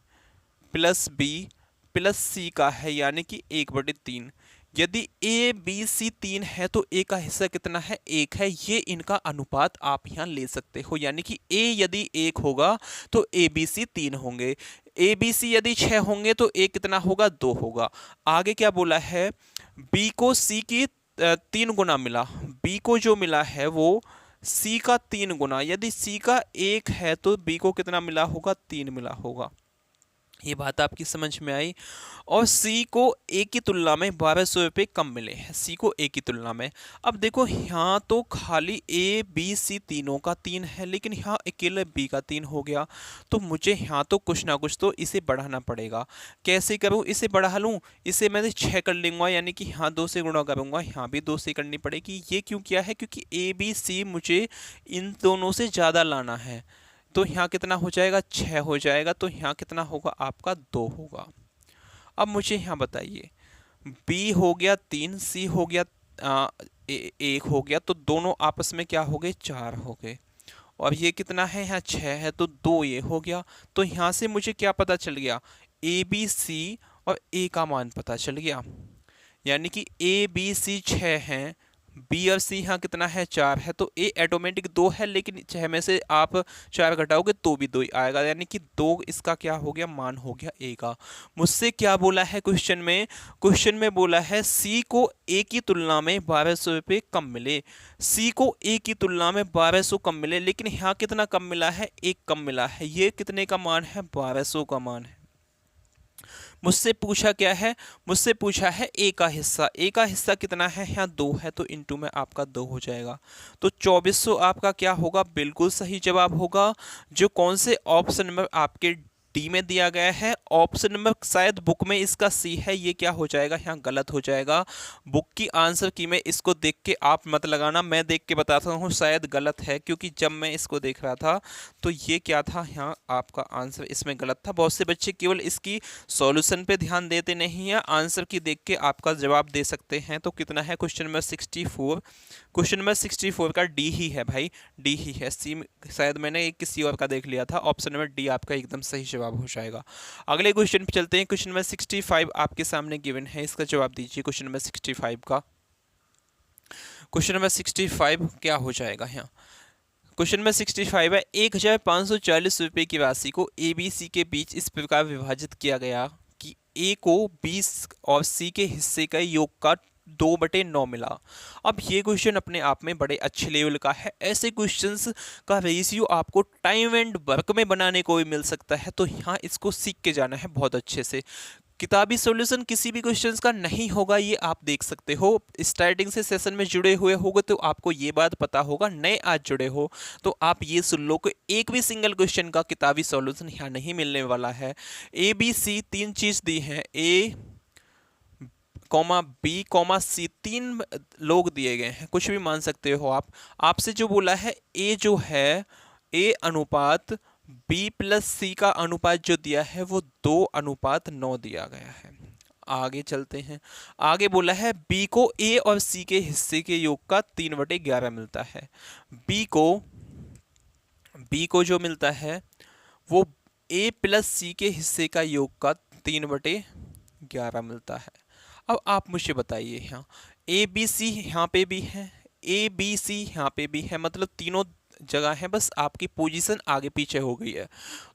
plus B plus C का है, यानी कि 1/3। यदि ABC 3 है तो A का हिस्सा कितना है, 1 है। ये इनका अनुपात आप यहाँ ले सकते हो, यानी कि A यदि 1 होगा तो ABC 3 होंगे, ABC यदि 6 होंगे तो A कितना होगा, 2 होगा। आगे क्या बोला है, B को C की 3 गुना मिला, B को जो मिला है वो C का 3 गुना। यदि C का 1 है तो B को कितना मिला होगा, 3 मिला होगा। ये बात आपकी समझ में आई। और सी को ए की तुलना में 1200 रुपये कम मिले हैं, सी को ए की तुलना में। अब देखो यहाँ तो खाली ए बी सी तीनों का 3 है, लेकिन यहाँ अकेले बी का 3 हो गया। तो मुझे यहाँ तो कुछ ना कुछ तो इसे बढ़ाना पड़ेगा। कैसे करूँ, इसे बढ़ा लूँ, इसे मैं 6 कर लूँगा, यानी कि यहाँ 2 से गुणा करूँगा, यहाँ भी 2 से करनी पड़ेगी। ये क्यों किया है, क्योंकि ए बी सी मुझे इन दोनों से ज़्यादा लाना है। तो यहाँ कितना हो जाएगा, 6 हो जाएगा। तो यहाँ कितना होगा आपका, 2 होगा। अब मुझे यहाँ बताइए, B हो गया 3, C हो गया 1 हो गया, तो दोनों आपस में क्या हो गए, 4 हो गए। और ये कितना है, यहाँ 6 है, तो 2 ये हो गया। तो यहाँ से मुझे क्या पता चल गया, ABC और A का मान पता चल गया। यानी कि ABC 6 हैं, बी और सी यहाँ कितना है, 4 है, तो ए ऑटोमेटिक 2 है, लेकिन 6 में से आप 4 घटाओगे तो भी 2 ही आएगा, यानी कि 2 इसका क्या हो गया, मान हो गया ए का। मुझसे क्या बोला है क्वेश्चन में, क्वेश्चन में बोला है सी को ए की तुलना में 1200 रुपये कम मिले। सी को ए की तुलना में 1200 कम मिले, लेकिन यहाँ कितना कम मिला है, 1 कम मिला है। ये कितने का मान है, 1200 का मान है। मुझसे पूछा क्या है, मुझसे पूछा है ए का हिस्सा। ए का हिस्सा कितना है, यहाँ 2 है, तो इनटू में आपका 2 हो जाएगा। तो 2400 आपका क्या होगा, बिल्कुल सही जवाब होगा, जो कौन से ऑप्शन नंबर आपके डी में दिया गया है। ऑप्शन नंबर शायद बुक में इसका सी है, ये क्या हो जाएगा, यहाँ गलत हो जाएगा। बुक की आंसर की में इसको देख के आप मत लगाना, मैं देख के बताता हूँ शायद गलत है, क्योंकि जब मैं इसको देख रहा था तो ये क्या था, यहाँ आपका आंसर इसमें गलत था। बहुत से बच्चे केवल इसकी सॉल्यूशन पे ध्यान देते नहीं हैं, आंसर की देख के आपका जवाब दे सकते हैं। तो कितना है, क्वेश्चन नंबर 64, क्वेश्चन नंबर 64 का डी ही है भाई, डी ही है। सी शायद मैंने किसी और का देख लिया था। ऑप्शन नंबर डी आपका एकदम सही जवाब हो जाएगा। अगले क्वेश्चन पे चलते हैं। क्वेश्चन नंबर 65 आपके सामने गिवन है, इसका जवाब दीजिए। क्वेश्चन नंबर 65 का, क्वेश्चन नंबर 65 क्या हो जाएगा यहाँ। क्वेश्चन नंबर 65 है, 1540 रुपये की राशि को ए बी सी के बीच इस प्रकार विभाजित किया गया कि ए को 20 और सी के हिस्से का योग का 2/9 मिला। अब ये क्वेश्चन अपने आप में बड़े अच्छे लेवल का है। ऐसे क्वेश्चंस का रेशियो आपको टाइम एंड वर्क में बनाने को भी मिल सकता है, तो यहाँ इसको सीख के जाना है बहुत अच्छे से। किताबी सॉल्यूशन किसी भी क्वेश्चंस का नहीं होगा, ये आप देख सकते हो। स्टार्टिंग से सेशन में जुड़े हुए होगे तो आपको ये बात पता होगा, नए आज जुड़े हो तो आप ये सुन लो कि एक भी सिंगल क्वेश्चन का किताबी सॉल्यूशन यहाँ नहीं मिलने वाला है। ए बी सी तीन चीज दी है, ए कॉमा बी कॉमा सी, तीन लोग दिए गए हैं, कुछ भी मान सकते हो आप। आपसे जो बोला है ए जो है, ए अनुपात बी प्लस सी का अनुपात जो दिया है वो 2:9 दिया गया है। आगे चलते हैं। आगे बोला है बी को ए और सी के हिस्से के योग का 3/11 मिलता है। बी को जो मिलता है वो ए प्लस सी के हिस्से का योग का 3/11 मिलता है। अब आप मुझे बताइए, यहाँ ए बी सी यहाँ पे भी है, ए बी सी यहाँ पे भी है, मतलब तीनों जगह है, बस आपकी पोजीशन आगे पीछे हो गई है।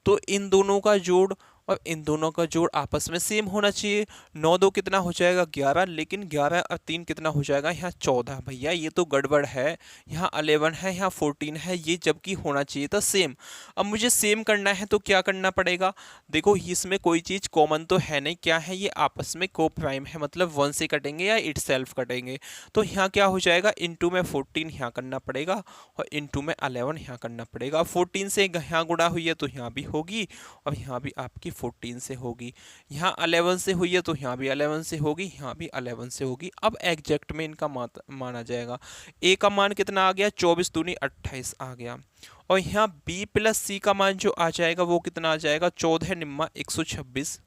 तो इन दोनों का जोड़ और इन दोनों का जोड़ आपस में सेम होना चाहिए। 9 2 कितना हो जाएगा 11, लेकिन 11 और 3 कितना हो जाएगा यहाँ 14। भैया ये तो गड़बड़ है, यहाँ 11 है यहाँ 14 है, ये जबकि होना चाहिए था सेम। अब मुझे सेम करना है तो क्या करना पड़ेगा, देखो इसमें कोई चीज़ कॉमन तो है नहीं, क्या है ये आपस में को प्राइम है, मतलब 1 से कटेंगे या इटसेल्फ कटेंगे। तो यहाँ क्या हो जाएगा, इनटू में 14 यहाँ करना पड़ेगा और इनटू में 11 यहाँ करना पड़ेगा। 14 से यहाँ गुणा हुई है तो यहाँ भी होगी और यहाँ भी आपकी 14 से होगी। यहाँ 11 से हुई है तो यहाँ भी 11 से होगी, यहाँ भी 11 से होगी। अब एग्जैक्ट में इनका माना जाएगा। ए का मान कितना आ गया, 24 दूनी 28 आ गया। और यहाँ बी प्लस सी का मान जो आ जाएगा वो कितना आ जाएगा, 14 निम्मा 126।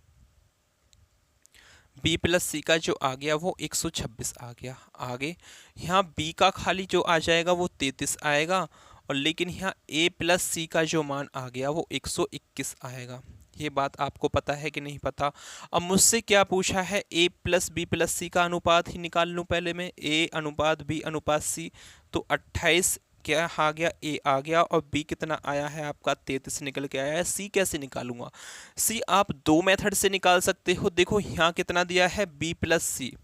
बी प्लस सी का जो आ गया वो 126 आ गया। आगे यहाँ बी का खाली जो आ जाएगा वो 33 आएगा, और लेकिन यहाँ ए प्लस सी का जो मान आ गया वो 121 आएगा। ये बात आपको पता है कि नहीं पता। अब मुझसे क्या पूछा है, ए प्लस बी प्लस सी का अनुपात ही निकाल लूँ पहले मैं, ए अनुपात बी अनुपात सी। तो 28 क्या आ गया, ए आ गया, और बी कितना आया है आपका 33 निकल के आया है। सी कैसे निकालूंगा, सी आप दो मेथड से निकाल सकते हो। देखो यहाँ कितना दिया है बी प्लस सी,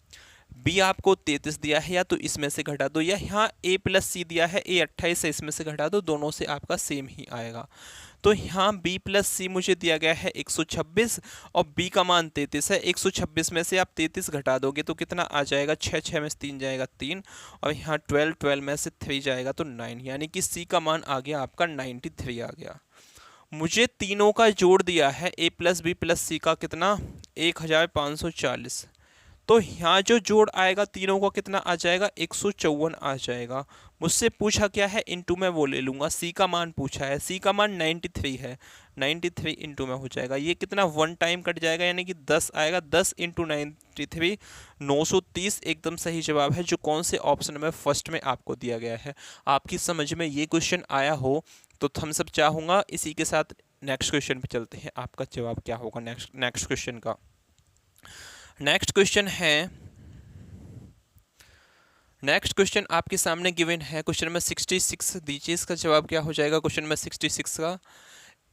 बी आपको 33 दिया है, या तो इसमें से घटा दो, या यहाँ ए प्लस सी दिया है, ए 28 है, इसमें से घटा दो, दोनों से आपका सेम ही आएगा। तो यहाँ b प्लस सी मुझे दिया गया है 126 और b का मान 33 है। 126 में से आप 33 घटा दोगे तो कितना आ जाएगा, 6 6 में से 3 जाएगा 3, और यहाँ 12 12 में से 3 जाएगा तो 9, यानी कि c का मान आ गया आपका 93 आ गया। मुझे तीनों का जोड़ दिया है a प्लस बी प्लस सी का कितना 1540, तो यहाँ जो जोड़ आएगा तीनों का कितना आ जाएगा 154 आ जाएगा। मुझसे पूछा क्या है, इनटू में वो ले लूँगा, सी का मान पूछा है, सी का मान 93 है, 93 इंटू में हो जाएगा, ये कितना 1 टाइम कट जाएगा यानी कि 10 आएगा। 10 इंटू 93 930 एकदम सही जवाब है, जो कौन से ऑप्शन में फर्स्ट में आपको दिया गया है। आपकी समझ में ये क्वेश्चन आया हो तो हम सब चाहूँगा इसी के साथ नेक्स्ट क्वेश्चन पे चलते हैं, आपका जवाब क्या होगा नेक्स्ट क्वेश्चन का। नेक्स्ट क्वेश्चन आपके सामने गिवन है, क्वेश्चन नंबर 66। दीजिए इसका जवाब क्या हो जाएगा क्वेश्चन नंबर 66 का।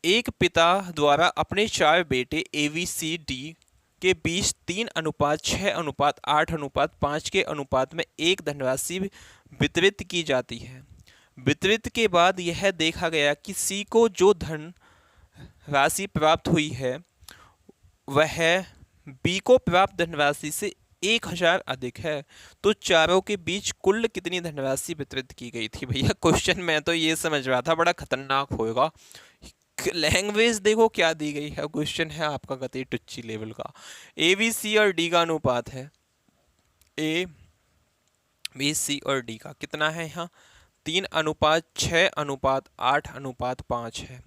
एक पिता द्वारा अपने 4 बेटे ए बी सी डी के बीच 3:6:8:5 के अनुपात में एक धनराशि वितरित की जाती है। वितरित के बाद यह देखा गया कि सी को जो धन राशि प्राप्त हुई है वह बी को प्राप्त धनराशि से 1000 अधिक है, तो चारों के बीच कुल कितनी धनराशि वितरित की गई थी। भैया क्वेश्चन मैं तो ये समझ रहा था बड़ा खतरनाक होगा। लैंग्वेज देखो क्या दी गई है, क्वेश्चन है आपका गति टुच्ची लेवल का। ए बी सी और डी का अनुपात है, ए बी सी और डी का कितना है यहाँ 3:6:8:5 है।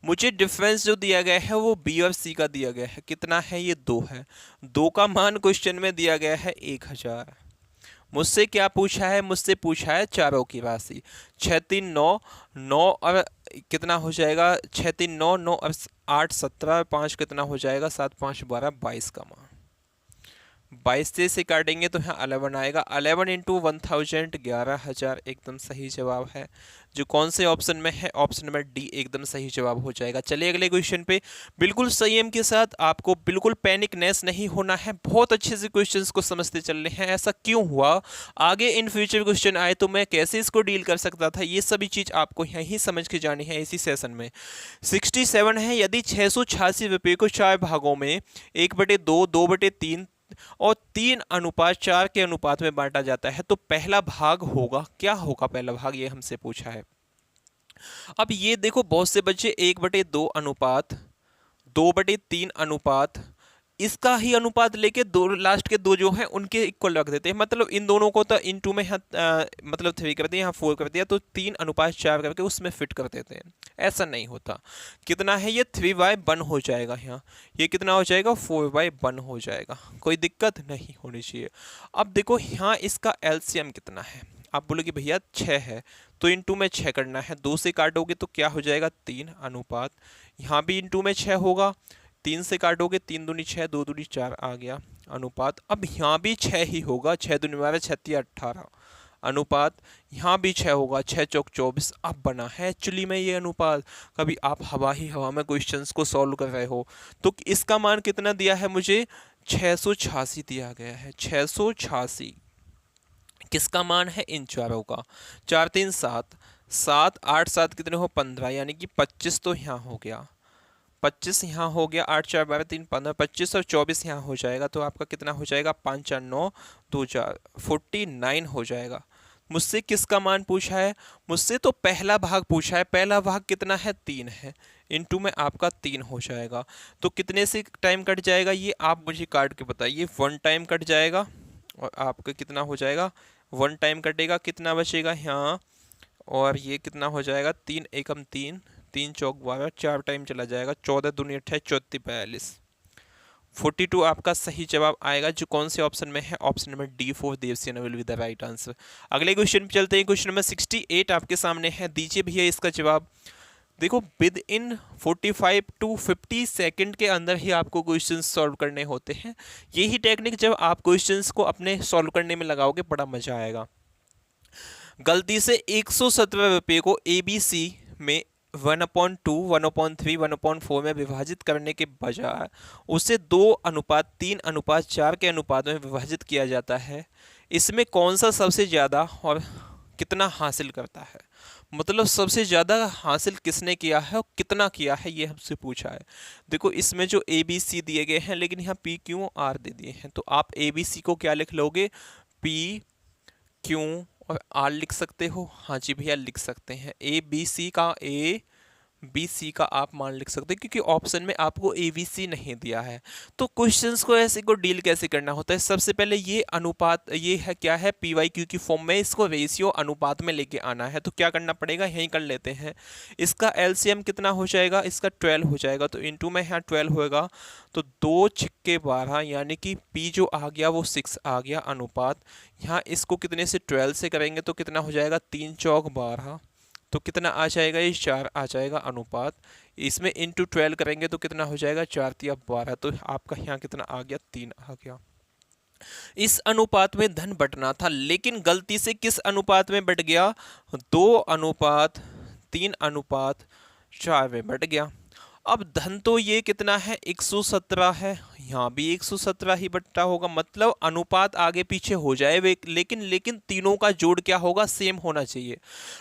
मुझे डिफरेंस जो दिया गया है वो बी और सी का दिया गया है, कितना है ये 2 है। 2 का मान क्वेश्चन में दिया गया है 1000। मुझसे क्या पूछा है, मुझसे पूछा है चारों की राशि। 6 3 9 9 और कितना हो जाएगा 6 3 9 9 और 8 17, 5 कितना हो जाएगा 7 5 12 22 का मान। 22 से काटेंगे तो यहाँ 11 आएगा। 11 इंटू 1000 11,000 एकदम सही जवाब है। जो कौन से ऑप्शन में है? ऑप्शन नंबर डी एकदम सही जवाब हो जाएगा। चलिए अगले क्वेश्चन पे। बिल्कुल संयम के साथ, आपको बिल्कुल पैनिकनेस नहीं होना है, बहुत अच्छे से क्वेश्चंस को समझते चलने हैं। ऐसा क्यों हुआ, आगे इन फ्यूचर क्वेश्चन आए तो मैं कैसे इसको डील कर सकता था, ये सभी चीज आपको यहीं समझ के जानी है इसी सेशन में। 67 है, यदि 686 रुपये को 4 भागों में 1/2, 2/3 और 3:4 के अनुपात में बांटा जाता है तो पहला भाग होगा क्या? होगा पहला भाग, ये हमसे पूछा है। अब ये देखो, बहुत से बच्चे 1/2 अनुपात, 2/3 अनुपात, इसका ही अनुपात लेके दो लास्ट के दो जो हैं उनके इक्वल रख देते हैं। मतलब इन दोनों को तो इन टू में यहाँ मतलब 3 कर दिया, यहाँ 4 कर दिया, तो 3:4 करके उसमें फिट कर देते हैं। ऐसा नहीं होता। कितना है ये? 3/1 हो जाएगा यहाँ। ये कितना हो जाएगा? 4/1 हो जाएगा। कोई दिक्कत नहीं होनी चाहिए। अब देखो यहाँ इसका एलसीएम कितना है। आप बोलोगे भैया 6 है, तो इंटू में 6 करना है। 2 से काटोगे तो क्या हो जाएगा? 3 अनुपात। यहाँ भी इंटू में 6 होगा। 3 से काटोगे 3 दूनी 6, 2 दूनी 4 आ गया अनुपात। अब यहाँ भी 6 ही होगा। 6 दूनी 12, 36 18 अनुपात। यहाँ भी 6 होगा। 6 चौक 24 अब बना है एक्चुअली में ये अनुपात। कभी आप हवा ही हवा में क्वेश्चंस को सॉल्व कर रहे हो तो इसका मान कितना दिया है मुझे? 686 दिया गया है। 686 किसका मान है? इन चारों का। 4 3 7, 7 8 7 कितने हो? 15, यानी कि 25 तो यहाँ हो गया, 25 यहाँ हो गया। 8 4 12 3 15, 25 और 24 यहाँ हो जाएगा। तो आपका कितना हो जाएगा? 5 4 9 2 4 49 हो जाएगा। मुझसे किसका मान पूछा है? मुझसे तो पहला भाग पूछा है। पहला भाग कितना है? 3 है। इनटू में आपका 3 हो जाएगा। तो कितने से टाइम कट जाएगा ये आप मुझे काट के बताइए। 1 टाइम कट जाएगा और आपका कितना हो जाएगा? 1 टाइम कटेगा, कितना बचेगा यहाँ? और ये कितना हो जाएगा? 3 एकम 3, 3 चौक 12, 4 टाइम चला जाएगा। 14 दूनी 28, 34 42, 42 आपका सही जवाब आएगा। जो कौन से ऑप्शन में है? Option number D 4 Devasena will be the right answer. अगले क्वेश्चन पे चलते हैं। क्वेश्चन नंबर 68 आपके सामने है। दीजिए भैया इसका जवाब। देखो विद इन 45 to 50 सेकंड के अंदर ही आपको क्वेश्चंस सॉल्व करने होते हैं। यही टेक्निक जब आप क्वेश्चंस को अपने सॉल्व करने में लगाओगे बड़ा मजा आएगा। गलती से 117 रुपये को ABC में 1/2, 1/3, 1/4 में विभाजित करने के बजाय उसे 2:3:4 के अनुपात में विभाजित किया जाता है। इसमें कौन सा सबसे ज़्यादा और कितना हासिल करता है? मतलब सबसे ज़्यादा हासिल किसने किया है और कितना किया है, ये हमसे पूछा है। देखो इसमें जो ABC दिए गए हैं, लेकिन यहाँ PQR दे दिए हैं, तो आप ABC को क्या लिख लोगे? PQ और R लिख सकते हो। हाँ जी भैया लिख सकते हैं। ABC का आप मान लिख सकते हैं, क्योंकि ऑप्शन में आपको ABC नहीं दिया है। तो क्वेश्चंस को ऐसे को डील कैसे करना होता है? सबसे पहले ये अनुपात, ये है क्या है? PYQ की फॉर्म में इसको रेशियो अनुपात में लेके आना है। तो क्या करना पड़ेगा? यहीं कर लेते हैं। इसका LCM कितना हो जाएगा? इसका 12 हो जाएगा। तो इंटू में यहाँ 12 होएगा, तो 2 छिक्के 12, यानी कि P जो आ गया वो 6 आ गया अनुपात। यहाँ इसको कितने से? 12 से करेंगे तो कितना हो जाएगा? 3 चौक 12, तो कितना आ जाएगा? ये 4 आ जाएगा अनुपात। इसमें इंटू 12 करेंगे तो कितना हो जाएगा? 4 तिया 12, तो आपका यहाँ कितना आ गया? 3 आ गया। इस अनुपात में धन बंटना था, लेकिन गलती से किस अनुपात में बट गया? 2:3:4 में बट गया। अब धन तो ये कितना है? 117 है। यहाँ भी 117 ही बट्टा होगा। मतलब अनुपात आगे पीछे हो जाए लेकिन तीनों का जोड़ क्या होगा? सेम होना चाहिए।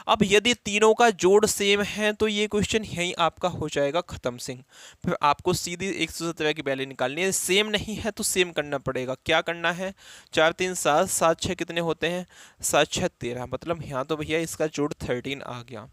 अब यदि तीनों का जोड़ सेम है तो ये क्वेश्चन यहीं आपका हो जाएगा खत्म सिंह। फिर आपको सीधी 117 की वैल्यू निकालनी है। सेम नहीं है तो सेम करना पड़ेगा। क्या करना है? 4 3 7, 7 6 कितने होते हैं? 7 6 13। मतलब यहाँ तो भैया इसका जोड़ 13 आ गया।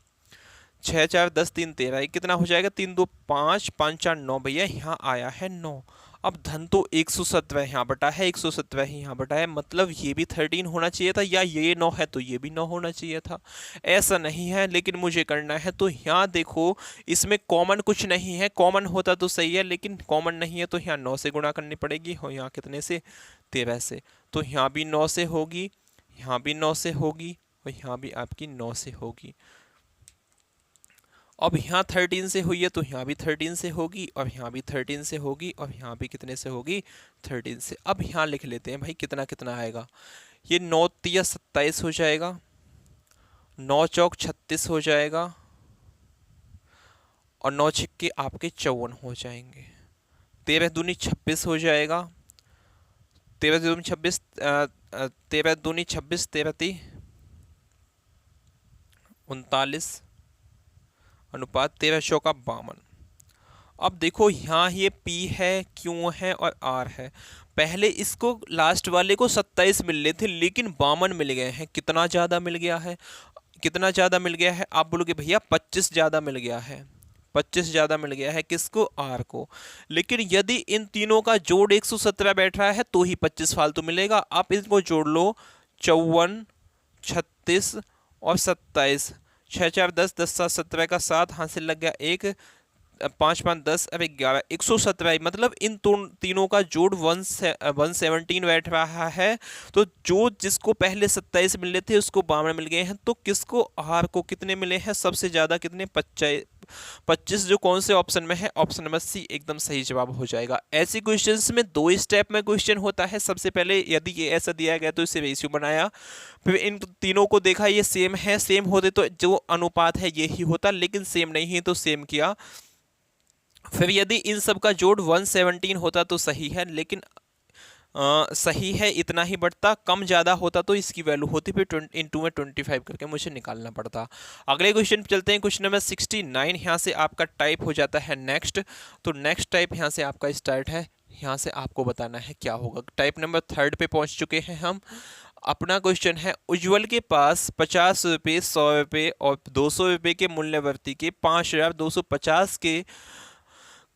6 4 10 3 13, ये कितना हो जाएगा? 3 2 5, 5 4 9, भैया यहाँ आया है 9। अब धन तो 117 यहाँ बटा है, 117 ही यहाँ बटा है। मतलब ये भी 13 होना चाहिए था, या ये 9 है तो ये भी 9 होना चाहिए था। ऐसा नहीं है, लेकिन मुझे करना है। तो यहाँ देखो इसमें कॉमन कुछ नहीं है। कॉमन होता तो सही है, लेकिन कॉमन नहीं है तो यहाँ 9 से गुणा करनी पड़ेगी। और यहाँ कितने से? 13 से। तो यहाँ भी 9 से होगी, यहाँ भी 9 से होगी, और यहाँ भी आपकी 9 से होगी। अब यहाँ 13 से हुई है तो यहाँ भी 13 से होगी, और यहाँ भी 13 से होगी, और यहाँ भी कितने से होगी, 13 से। अब यहाँ लिख लेते हैं भाई कितना कितना आएगा। ये 9 तिया 27 हो जाएगा, 9 चौक 36 हो जाएगा, और 9 छिक्के आपके 54 हो जाएंगे। 13 दूनी 26 हो जाएगा, 13 दूनी 26, 13 दूनी 26, 13 ती 39, अनुपात 13 चौका 52। अब देखो यहाँ ये P है, Q है और R है। पहले इसको लास्ट वाले को 27 मिल रहे थे, लेकिन 52 मिल गए हैं। कितना ज़्यादा मिल गया है, कितना ज़्यादा मिल गया है? आप बोलोगे भैया 25 ज़्यादा मिल गया है, 25 ज़्यादा मिल गया है किसको? R को। लेकिन यदि इन तीनों का जोड़ 117 बैठ रहा है तो ही 25 फालतू मिलेगा। आप इनको जोड़ लो, 54, 36 और 27, 6 4 10, 10 7 17 का 7 हासिल लग गया, 1 5 5 10 अब 11, 117। मतलब इन तीनों का जोड़ 117 बैठ रहा है। तो जो जिसको पहले 27 मिले थे उसको 52 मिल गए हैं। तो किसको? आर को कितने मिले हैं? सबसे ज्यादा कितने? 25। जो कौन से ऑप्शन में है? ऑप्शन नंबर सी एकदम सही जवाब हो जाएगा। ऐसे क्वेश्चंस में 2 स्टेप में क्वेश्चन होता है। सबसे पहले यदि ये ऐसा दिया गया तो इसे रेशियो बनाया, फिर इन तीनों को देखा ये सेम है, सेम होते तो जो अनुपात है ये ही होता, लेकिन सेम नहीं है तो सेम किया। फिर यदि इन सब का जोड़ 117 होता तो सही है, लेकिन सही है इतना ही बढ़ता, कम ज़्यादा होता तो इसकी वैल्यू होती, फिर इंटू में 25 करके मुझे निकालना पड़ता। अगले क्वेश्चन पे चलते हैं, क्वेश्चन नंबर 69। यहाँ से आपका टाइप हो जाता है नेक्स्ट। तो नेक्स्ट टाइप यहाँ से आपका स्टार्ट है, यहाँ से आपको बताना है क्या होगा। टाइप नंबर 3 पे पहुँच चुके हैं हम। अपना क्वेश्चन है, उज्जवल के पास 50 रुपये, 100 रुपये और 200 रुपये के मूल्यवर्ती के 5250 के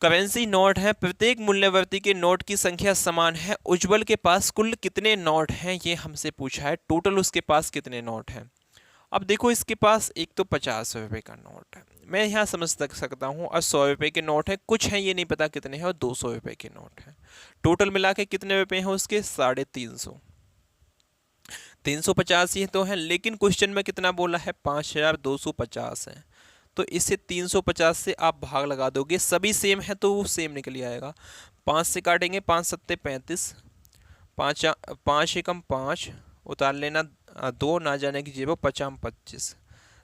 करेंसी नोट है। प्रत्येक मूल्यवर्ती के नोट की संख्या समान है। उज्जवल के पास कुल कितने नोट हैं, ये हमसे पूछा है। टोटल उसके पास कितने नोट हैं। अब देखो इसके पास एक तो 50 रुपये का नोट है, मैं यहाँ समझ सकता हूँ, और 100 रुपये के नोट है, कुछ हैं ये नहीं पता कितने हैं, और 200 रुपये के नोट हैं। टोटल मिला के कितने रुपये हैं उसके? 350। 350 ही तो है, लेकिन क्वेश्चन में कितना बोला है? 5250 है। तो इससे 350 से आप भाग लगा दोगे, सभी सेम है तो वो सेम निकल आएगा। 5 से काटेंगे, 5 सत्ते 35, 5 एकम 5, उतार लेना 2, ना जाने की जेबो 50 25।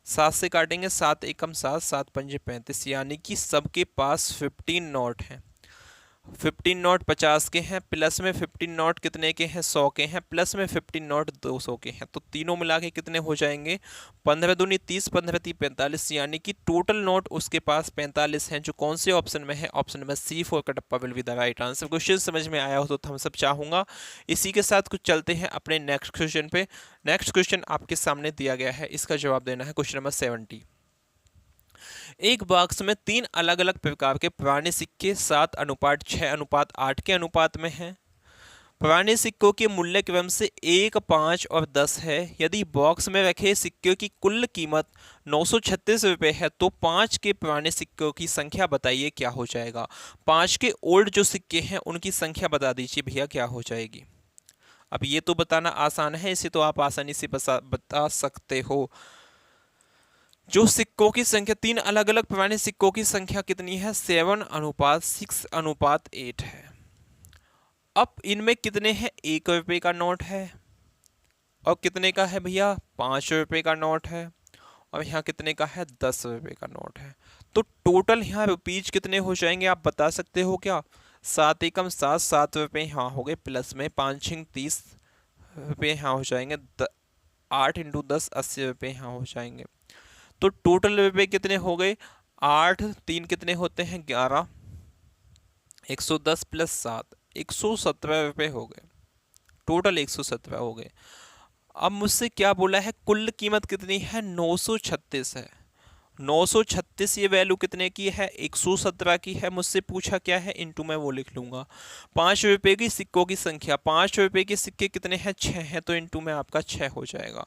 7 से काटेंगे, 7 एकम 7, 7 पंजे 35, यानी कि सबके पास 15 नोट हैं। 15 नोट 50 के हैं, प्लस में 15 नोट कितने के हैं? 100 के हैं, प्लस में 15 नोट 200 के हैं। तो तीनों मिला के कितने हो जाएंगे? 15 दूनी 30, 15 ती 45, यानी कि टोटल नोट उसके पास 45 हैं। जो कौन से ऑप्शन में है? Option number C, for Kattappa will be the right answer. Question समझ में आया हो तो हम सब चाहूँगा। इसी के साथ कुछ चलते हैं अपने नेक्स्ट क्वेश्चन पे। नेक्स्ट क्वेश्चन आपके सामने दिया गया है, इसका जवाब देना है। Question number 70। एक बॉक्स में 3 अलग अलग प्रकार के पुराने सिक्के 7:6:8 के अनुपात में हैं। पुराने सिक्कों के मूल्य क्रम से 1, 5 और 10 है। यदि बॉक्स में रखे सिक्कों की कुल कीमत 936 रुपये है तो 5 के पुराने सिक्कों की संख्या बताइए, क्या हो जाएगा। 5 के ओल्ड जो सिक्के हैं उनकी संख्या बता दीजिए भैया, क्या हो जाएगी। अब ये तो बताना आसान है, इसे तो आप आसानी से बता सकते हो। जो सिक्कों की संख्या, 3 अलग अलग पुराने सिक्कों की संख्या कितनी है? 7:6:8 है। अब इनमें कितने हैं? 1 रुपये का नोट है, और कितने का है भैया? 5 रुपये का नोट है, और यहाँ कितने का है? 10 रुपये का नोट है। तो टोटल यहाँ रुपीज कितने हो जाएंगे, आप बता सकते हो क्या? 7 एकम 7, 7 रुपये यहाँ हो गए, प्लस में 5 छिंग 30 रुपये यहाँ हो जाएंगे, 8 × 10 80 रुपये यहाँ हो जाएंगे। तो टोटल रुपये कितने हो गए? 8 3 कितने होते हैं? 11, 110 प्लस 7, 117 रुपये हो गए। टोटल 117 हो गए। अब मुझसे क्या बोला है? कुल कीमत कितनी है? 936 है। 936 ये वैल्यू कितने की है? 117 की है। मुझसे पूछा क्या है? इंटू में वो लिख लूंगा। 5 रुपये की सिक्कों की संख्या, 5 रुपये के सिक्के कितने हैं? 6 हैं, तो इंटू में आपका 6 हो जाएगा।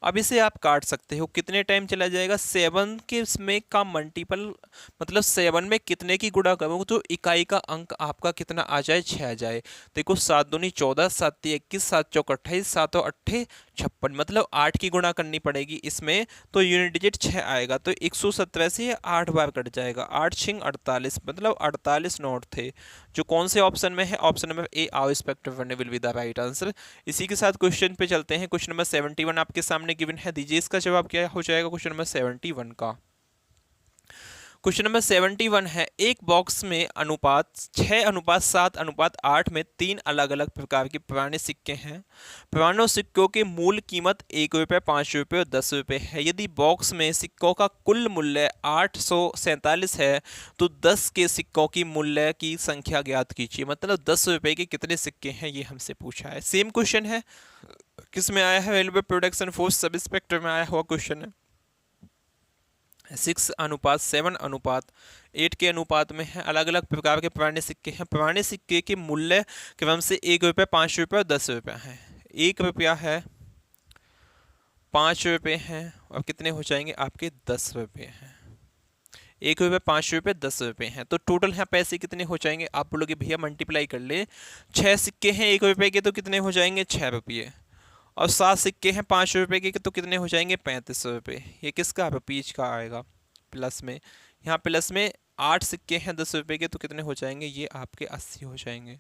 अब इसे आप काट सकते हो, कितने टाइम चला जाएगा? 7 के इसमें का मल्टीपल, मतलब 7 में कितने की गुणा करूँ तो इकाई का अंक आपका कितना आ जाए? 6 आ जाए। देखो 7 दूनी 14, 7 ती 21, 7 चौक 28, 7 8 56, मतलब 8 की गुणा करनी पड़ेगी इसमें, तो यूनिट डिजिट 6 आएगा। तो 117 से 8 बार कट जाएगा, 8 छिंग 48, मतलब 48 नोट थे, जो कौन से ऑप्शन में है? Option number A our respective one will be the right answer. इसी के साथ क्वेश्चन पे चलते हैं। क्वेश्चन नंबर 71 आपके सामने गिवन है, दीजिए इसका जवाब क्या हो जाएगा क्वेश्चन नंबर 71 का। क्वेश्चन नंबर 71 है, एक बॉक्स में अनुपात 6:7:8 में 3 अलग अलग प्रकार के पुराने सिक्के हैं। पुरानों सिक्कों की मूल कीमत 1 रुपये, 5 रुपये और 10 रुपये है। यदि बॉक्स में सिक्कों का कुल मूल्य 847 है तो 10 के सिक्कों की मूल्य की संख्या ज्ञात कीजिए। मतलब 10 रुपये के कितने सिक्के हैं, ये हमसे पूछा है। सेम क्वेश्चन है, किस में आया है? Railway production force sub inspector में आया हुआ क्वेश्चन है। 6:7:8 के अनुपात में है। अलग अलग प्रकार के पुराने सिक्के हैं। पुराने सिक्के के मूल्य क्रम से 1 रुपये, 5 रुपये और 10 रुपये हैं। 1 रुपया है, 5 रुपये हैं और कितने हो जाएंगे आपके? 10 रुपये हैं। 1 रुपये, 5 रुपये, 10 रुपये हैं, तो टोटल यहाँ पैसे कितने हो जाएंगे? आप बोलोगे भैया मल्टीप्लाई कर ले, 6 सिक्के हैं 1 रुपये के तो कितने हो जाएंगे? 6 रुपये, और 7 सिक्के हैं 5 रुपये के तो कितने हो जाएंगे? 35 रुपये। ये किसका? रुपीज का आएगा प्लस में। यहाँ प्लस में 8 सिक्के हैं 10 रुपये के तो कितने हो जाएंगे? ये आपके 80 हो जाएंगे।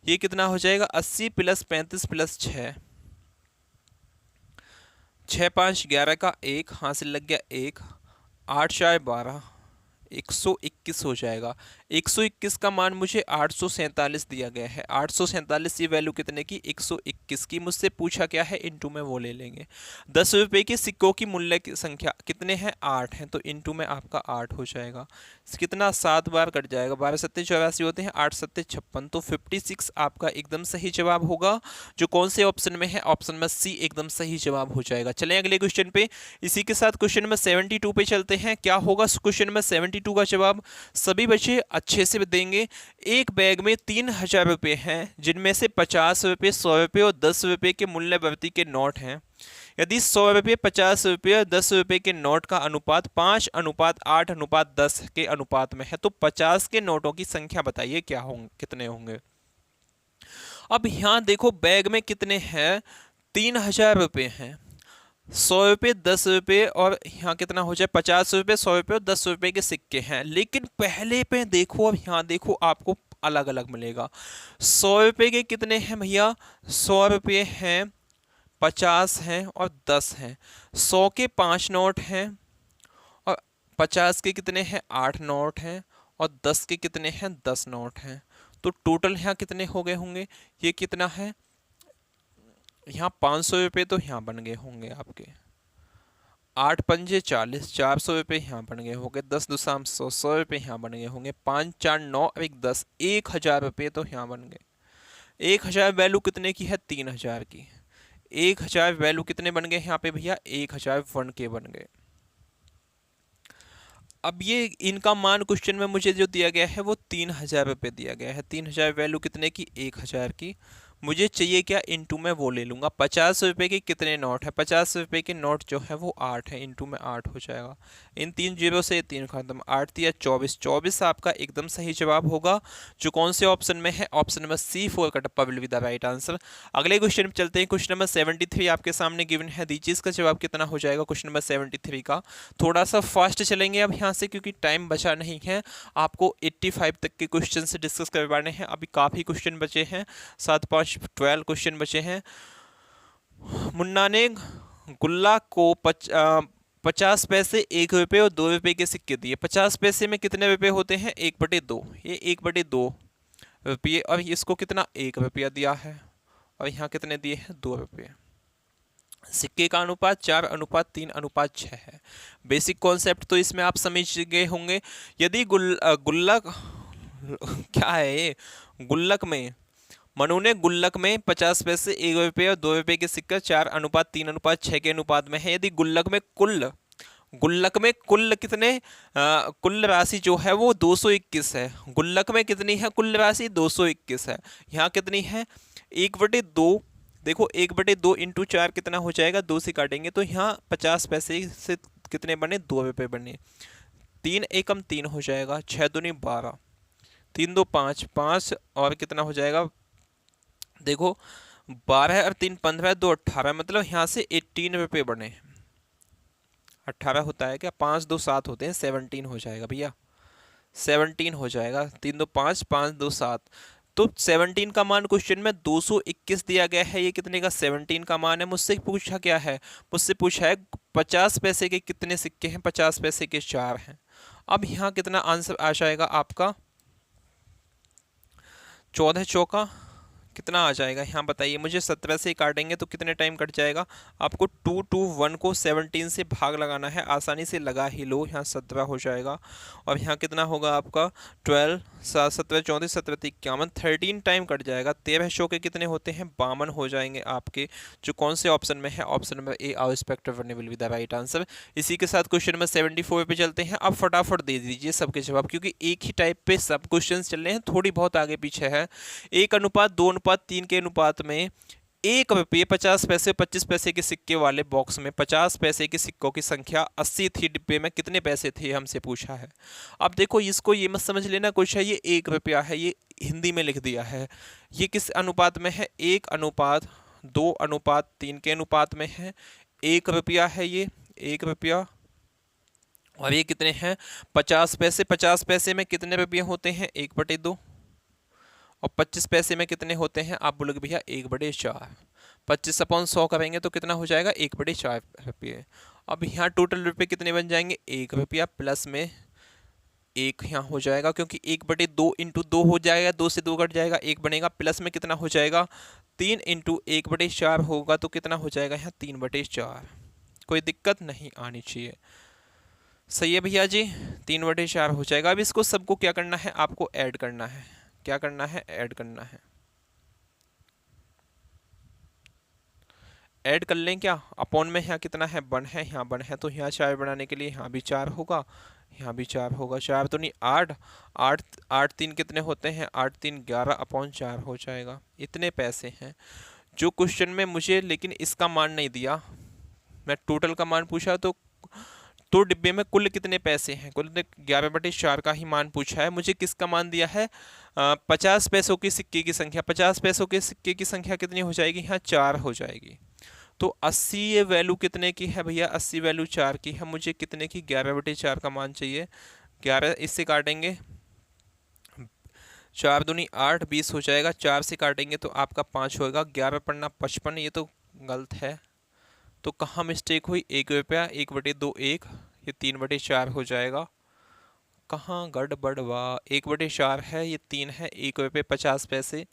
ये कितना हो जाएगा? 80 प्लस 35 प्लस 6, 6 5 11 का 1 हासिल लग गया 1, 8 4 12, 121 हो जाएगा। 121 का मान मुझे 847 दिया गया है। 847 ये वैल्यू कितने की? 121 की। मुझसे पूछा क्या है? इनटू में वो ले लेंगे। 10 रुपये के सिक्कों की मूल्य की संख्या कितने हैं? 8 हैं, तो इनटू में आपका 8 हो जाएगा। कितना? 7 बार कट जाएगा। 12 सत्ते 84 होते हैं, 8 सत्ते 56, तो 56 आपका एकदम सही जवाब होगा। जो कौन से ऑप्शन में है? ऑप्शन में सी एकदम सही जवाब हो जाएगा। चलें अगले क्वेश्चन पे। इसी के साथ क्वेश्चन नंबर 72 पे चलते हैं। क्या होगा क्वेश्चन नंबर 72 का जवाब? सभी बच्चे अच्छे से देंगे। एक बैग में 3000 रुपये हैं, जिनमें से 50 रुपये, 100 रुपये और 10 रुपये के मूल्यवर्ती के नोट हैं। यदि 100 रुपये, 50 रुपये और 10 रुपये के नोट का अनुपात 5:8:10 के अनुपात में है, तो 50 के नोटों की संख्या बताइए क्या होंगे, कितने होंगे? अब यहाँ देखो बैग में कितने हैं? 3000 रुपये हैं, 100 रुपये, 10 रुपये और यहाँ कितना हो जाए? 50 रुपये, 100 रुपये और 10 रुपये के सिक्के हैं। लेकिन पहले पे देखो, अब यहाँ देखो आपको अलग अलग मिलेगा। 100 रुपये के कितने हैं भैया? 100 रुपये हैं, 50 हैं और 10 हैं। 100 के 5 नोट हैं और 50 के कितने हैं? 8 नोट हैं और 10 के कितने हैं? 10 नोट हैं। तो टोटल यहाँ कितने हो गए होंगे? ये कितना है? यहाँ 500 रुपये तो यहाँ बन गए होंगे आपके। 8 पंजे 40, 400 रुपये यहाँ बन गए होंगे। 10 दूसरा 100, 100 रुपये यहाँ बन गए होंगे। 5 4 9 और 1 10, 1000 रुपये तो यहाँ बन गए। 1000 वैल्यू कितने की है? 3000 की। 1000 वैल्यू कितने बन गए यहाँ पे भैया? 1000 वन के बन गए। अब ये इनका मान क्वेश्चन में मुझे जो दिया गया है वो 3000 रुपये दिया गया है। 3000 वैल्यू कितने की? 1000 की। मुझे चाहिए क्या? इनटू में वो ले लूँगा। 50 रुपये के कितने नोट है? 50 रुपये के नोट जो है वो 8 है, इनटू में 8 हो जाएगा। इन 3 जीरो से 3 खत्म, 8 या 24, 24 आपका एकदम सही जवाब होगा। जो कौन से ऑप्शन में है? ऑप्शन नंबर सी 4 का टप्पा will be the right answer. अगले क्वेश्चन पे चलते हैं। क्वेश्चन नंबर 73 आपके सामने गिवन है, दीजिए इसका जवाब कितना हो जाएगा क्वेश्चन नंबर 73 का। थोड़ा सा फास्ट चलेंगे अब यहाँ से, क्योंकि टाइम बचा नहीं है। आपको 85 तक के क्वेश्चन से डिस्कस करवाने हैं। अभी काफ़ी क्वेश्चन बचे हैं, 7 5 12 क्वेश्चन बचे हैं। मुन्ना ने गुल्ला को 50 पैसे, 1 रुपये और 2 रुपये के सिक्के दिए। 50 पैसे में कितने रुपये होते हैं? 1/2। ये 1/2 रुपये, और इसको कितना? 1 रुपया दिया है, और यहाँ कितने दिए हैं? 2 रुपये। सिक्के का अनुपात 4:3:6 है। बेसिक कॉन्सेप्ट तो इसमें आप समझ गए होंगे। यदि गुल्लक क्या है ये? गुल्लक में मनु ने गुल्लक में 50 पैसे, 1 रुपये और 2 रुपये के सिक्के 4:3:6 के अनुपात में है। यदि गुल्लक में कुल कितने कुल राशि जो है वो 221 है। गुल्लक में कितनी है कुल राशि? 221 है। यहाँ कितनी है? 1/2। देखो 1/2 इंटू 4 कितना हो जाएगा? 2 से काटेंगे तो यहाँ 50 पैसे से कितने बने? 2 रुपये बने। 3 एकम 3 हो जाएगा, 6 दूनी 12, 3 2 5, 5 और कितना हो जाएगा? देखो 12 और 3 15, 2 18, मतलब यहाँ से 18 रुपये बने। 18 होता है क्या? 5 2 7 होते हैं, 17 हो जाएगा भैया, 17 हो जाएगा। 3 2 5, 5 2 7। तो 17 का मान क्वेश्चन में 221 दिया गया है, ये कितने का 17 का मान है। मुझसे पूछा क्या है, मुझसे पूछा है 50 पैसे के कितने सिक्के हैं, 50 पैसे के 4 हैं। अब यहाँ कितना आंसर आ जाएगा आपका, 14 चौका कितना आ जाएगा यहाँ बताइए मुझे। 17 से काटेंगे तो कितने टाइम कट जाएगा, आपको 2 2 1 को 17 से भाग लगाना है, आसानी से लगा ही लो, यहाँ 17 हो जाएगा। और यहाँ कितना होगा आपका 12 7 17 34 17 51, 13 टाइम कट जाएगा। 13 चौके कितने होते हैं, 52 हो जाएंगे आपके, जो कौन से ऑप्शन में है, option number A our respective one will be the right answer. इसी के साथ क्वेश्चन नंबर 74 पे चलते हैं। अब फटाफट दे दीजिए सबके जवाब, क्योंकि एक ही टाइप पे सब क्वेश्चन चल रहे हैं, थोड़ी बहुत आगे पीछे है। 1:2:3 के अनुपात में 1 रुपये 50 पैसे 25 पैसे के सिक्के वाले बॉक्स में 50 पैसे के सिक्कों की संख्या 80 थी, डिब्बे में कितने पैसे थे, हमसे पूछा है। अब देखो इसको ये मत समझ लेना कुछ है, ये 1 रुपया है, ये हिंदी में लिख दिया है। ये किस अनुपात में है, 1:2:3 के अनुपात में है। 1 रुपया है ये, 1 रुपया, और ये कितने हैं 50 पैसे। 50 पैसे में कितने रुपये होते हैं, 1/2। और 25 पैसे में कितने होते हैं, आप बोलोगे भैया 1/4। 25/100 करेंगे तो कितना हो जाएगा, 1/4 रुपये। अब यहाँ टोटल रुपये कितने बन जाएंगे, 1 रुपया प्लस में 1 यहाँ हो जाएगा, क्योंकि 1/2 इंटू 2 हो जाएगा, 2 से 2 कट जाएगा, 1 बनेगा, प्लस में कितना हो जाएगा 3 इंटू 1/4 होगा, तो कितना हो जाएगा यहाँ 3/4। कोई दिक्कत नहीं आनी चाहिए, सही है भैया जी, 3/4 हो जाएगा। अब इसको सबको क्या करना है, आपको ऐड करना है। क्या करना है, ऐड करना है। ऐड कर लें क्या, अपॉन में यहाँ कितना है 1 है, यहाँ 1 है, तो यहाँ 4 बनाने के लिए यहाँ भी 4 होगा, यहाँ भी 4 होगा। 4 तो नहीं 8, 8 8 3 कितने होते हैं, 8 3 11/4 हो जाएगा। इतने पैसे हैं जो क्वेश्चन में मुझे, लेकिन इसका मान नहीं दिया, मैं टोटल का मान पूछा तो डिब्बे में कुल कितने पैसे हैं, कुल 11/4 का ही मान पूछा है मुझे। किसका मान दिया है, 50 पैसों के सिक्के की संख्या। 50 पैसों के सिक्के की संख्या कितनी हो जाएगी, यहाँ 4 हो जाएगी। तो 80 ये वैल्यू कितने की है भैया, 80 वैल्यू 4 की है, मुझे कितने की 11/4 का मान चाहिए। 11 इससे काटेंगे, 4 दूनी 8 20 हो जाएगा, 4 से काटेंगे तो आपका 5 होगा। 11 पढ़ना 55, ये तो गलत है, तो कहाँ मिस्टेक हुई, 1 रुपया, 1/2 1, ये 3/4 हो जाएगा। कहाँ गड़बड़ हुआ, 1/4 है, ये 3 है, 1 रुपये 50 पैसे।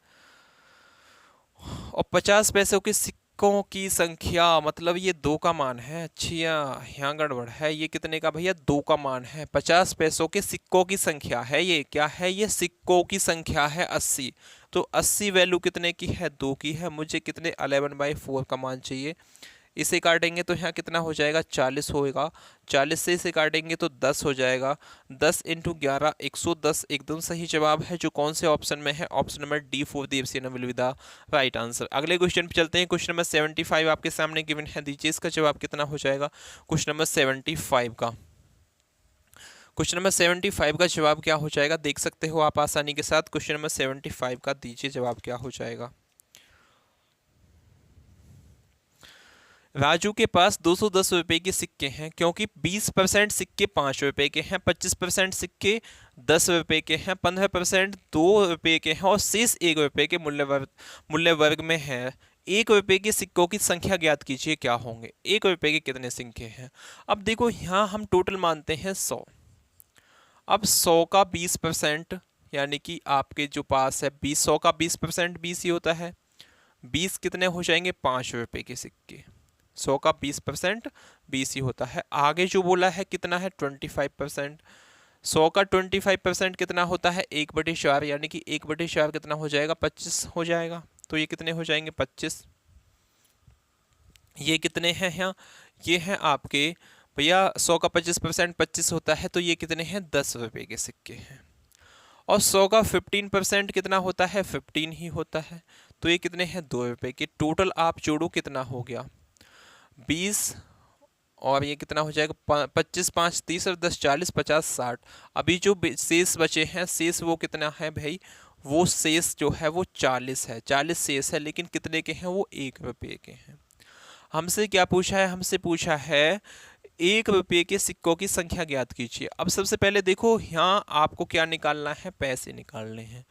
और 50 पैसों के सिक्कों की संख्या, मतलब ये 2 का मान है। अच्छा यहाँ गड़बड़ है, ये कितने का भैया, 2 का मान है। 50 पैसों के सिक्कों की संख्या है, ये क्या है, ये सिक्कों की संख्या है 80। तो 80 वैल्यू कितने की है, 2 की है। मुझे कितने 11/4 का मान चाहिए। इसे काटेंगे तो यहाँ कितना हो जाएगा, 40 होएगा। 40 से इसे काटेंगे तो 10 हो जाएगा। 10 इंटू 11 110 एकदम सही जवाब है, जो कौन से ऑप्शन में है, option number D for the option will be the right answer. अगले क्वेश्चन पे चलते हैं। क्वेश्चन नंबर 75 आपके सामने गिवन है, दीजिए इसका जवाब कितना हो जाएगा। क्वेश्चन नंबर 75 का, क्वेश्चन नंबर 75 का जवाब क्या हो जाएगा, देख सकते हो आप आसानी के साथ। क्वेश्चन नंबर 75 का दीजिए जवाब क्या हो जाएगा। राजू के पास 210 रुपए के सिक्के हैं, क्योंकि 20% सिक्के 5 रुपए के हैं, 25% सिक्के 10 रुपए के हैं, 15% 2 रुपए के हैं और शेष 1 रुपए के मूल्य वर्ग में है। 1 रुपए के सिक्कों की संख्या ज्ञात कीजिए, क्या होंगे। 1 रुपए के कितने सिक्के हैं। अब देखो यहाँ हम टोटल मानते हैं 100। अब 100 का 20%, यानी कि आपके जो पास है 100 का 20% 20 ही होता है। 20 कितने हो जाएंगे, 5 रुपए के सिक्के। 100 का 20% 20 ही होता है। आगे जो बोला है कितना है, 25%। 100 का 25% कितना होता है, 1/4, यानी कि 1/4 कितना हो जाएगा, 25 हो जाएगा। तो ये कितने हो जाएंगे, 25। ये कितने हैं यहाँ, ये हैं आपके भैया 100 का 25% 25 होता है, तो ये कितने हैं, 10 रुपए के सिक्के हैं। और 100 का 15% कितना होता है, 15 ही होता है, तो ये कितने हैं, 2 रुपए के। टोटल आप जोड़ो कितना हो गया, 20, और ये कितना हो जाएगा, 25 5 30 और 10 40 50 60। अभी जो शेष बचे हैं, शेष वो कितना है भाई, वो शेष जो है वो 40 है, 40 शेष है, लेकिन कितने के हैं, वो 1 रुपये के हैं। हमसे क्या पूछा है, हमसे पूछा है 1 रुपये के सिक्कों की संख्या ज्ञात कीजिए। अब सबसे पहले देखो यहाँ आपको क्या निकालना है, पैसे निकालने हैं।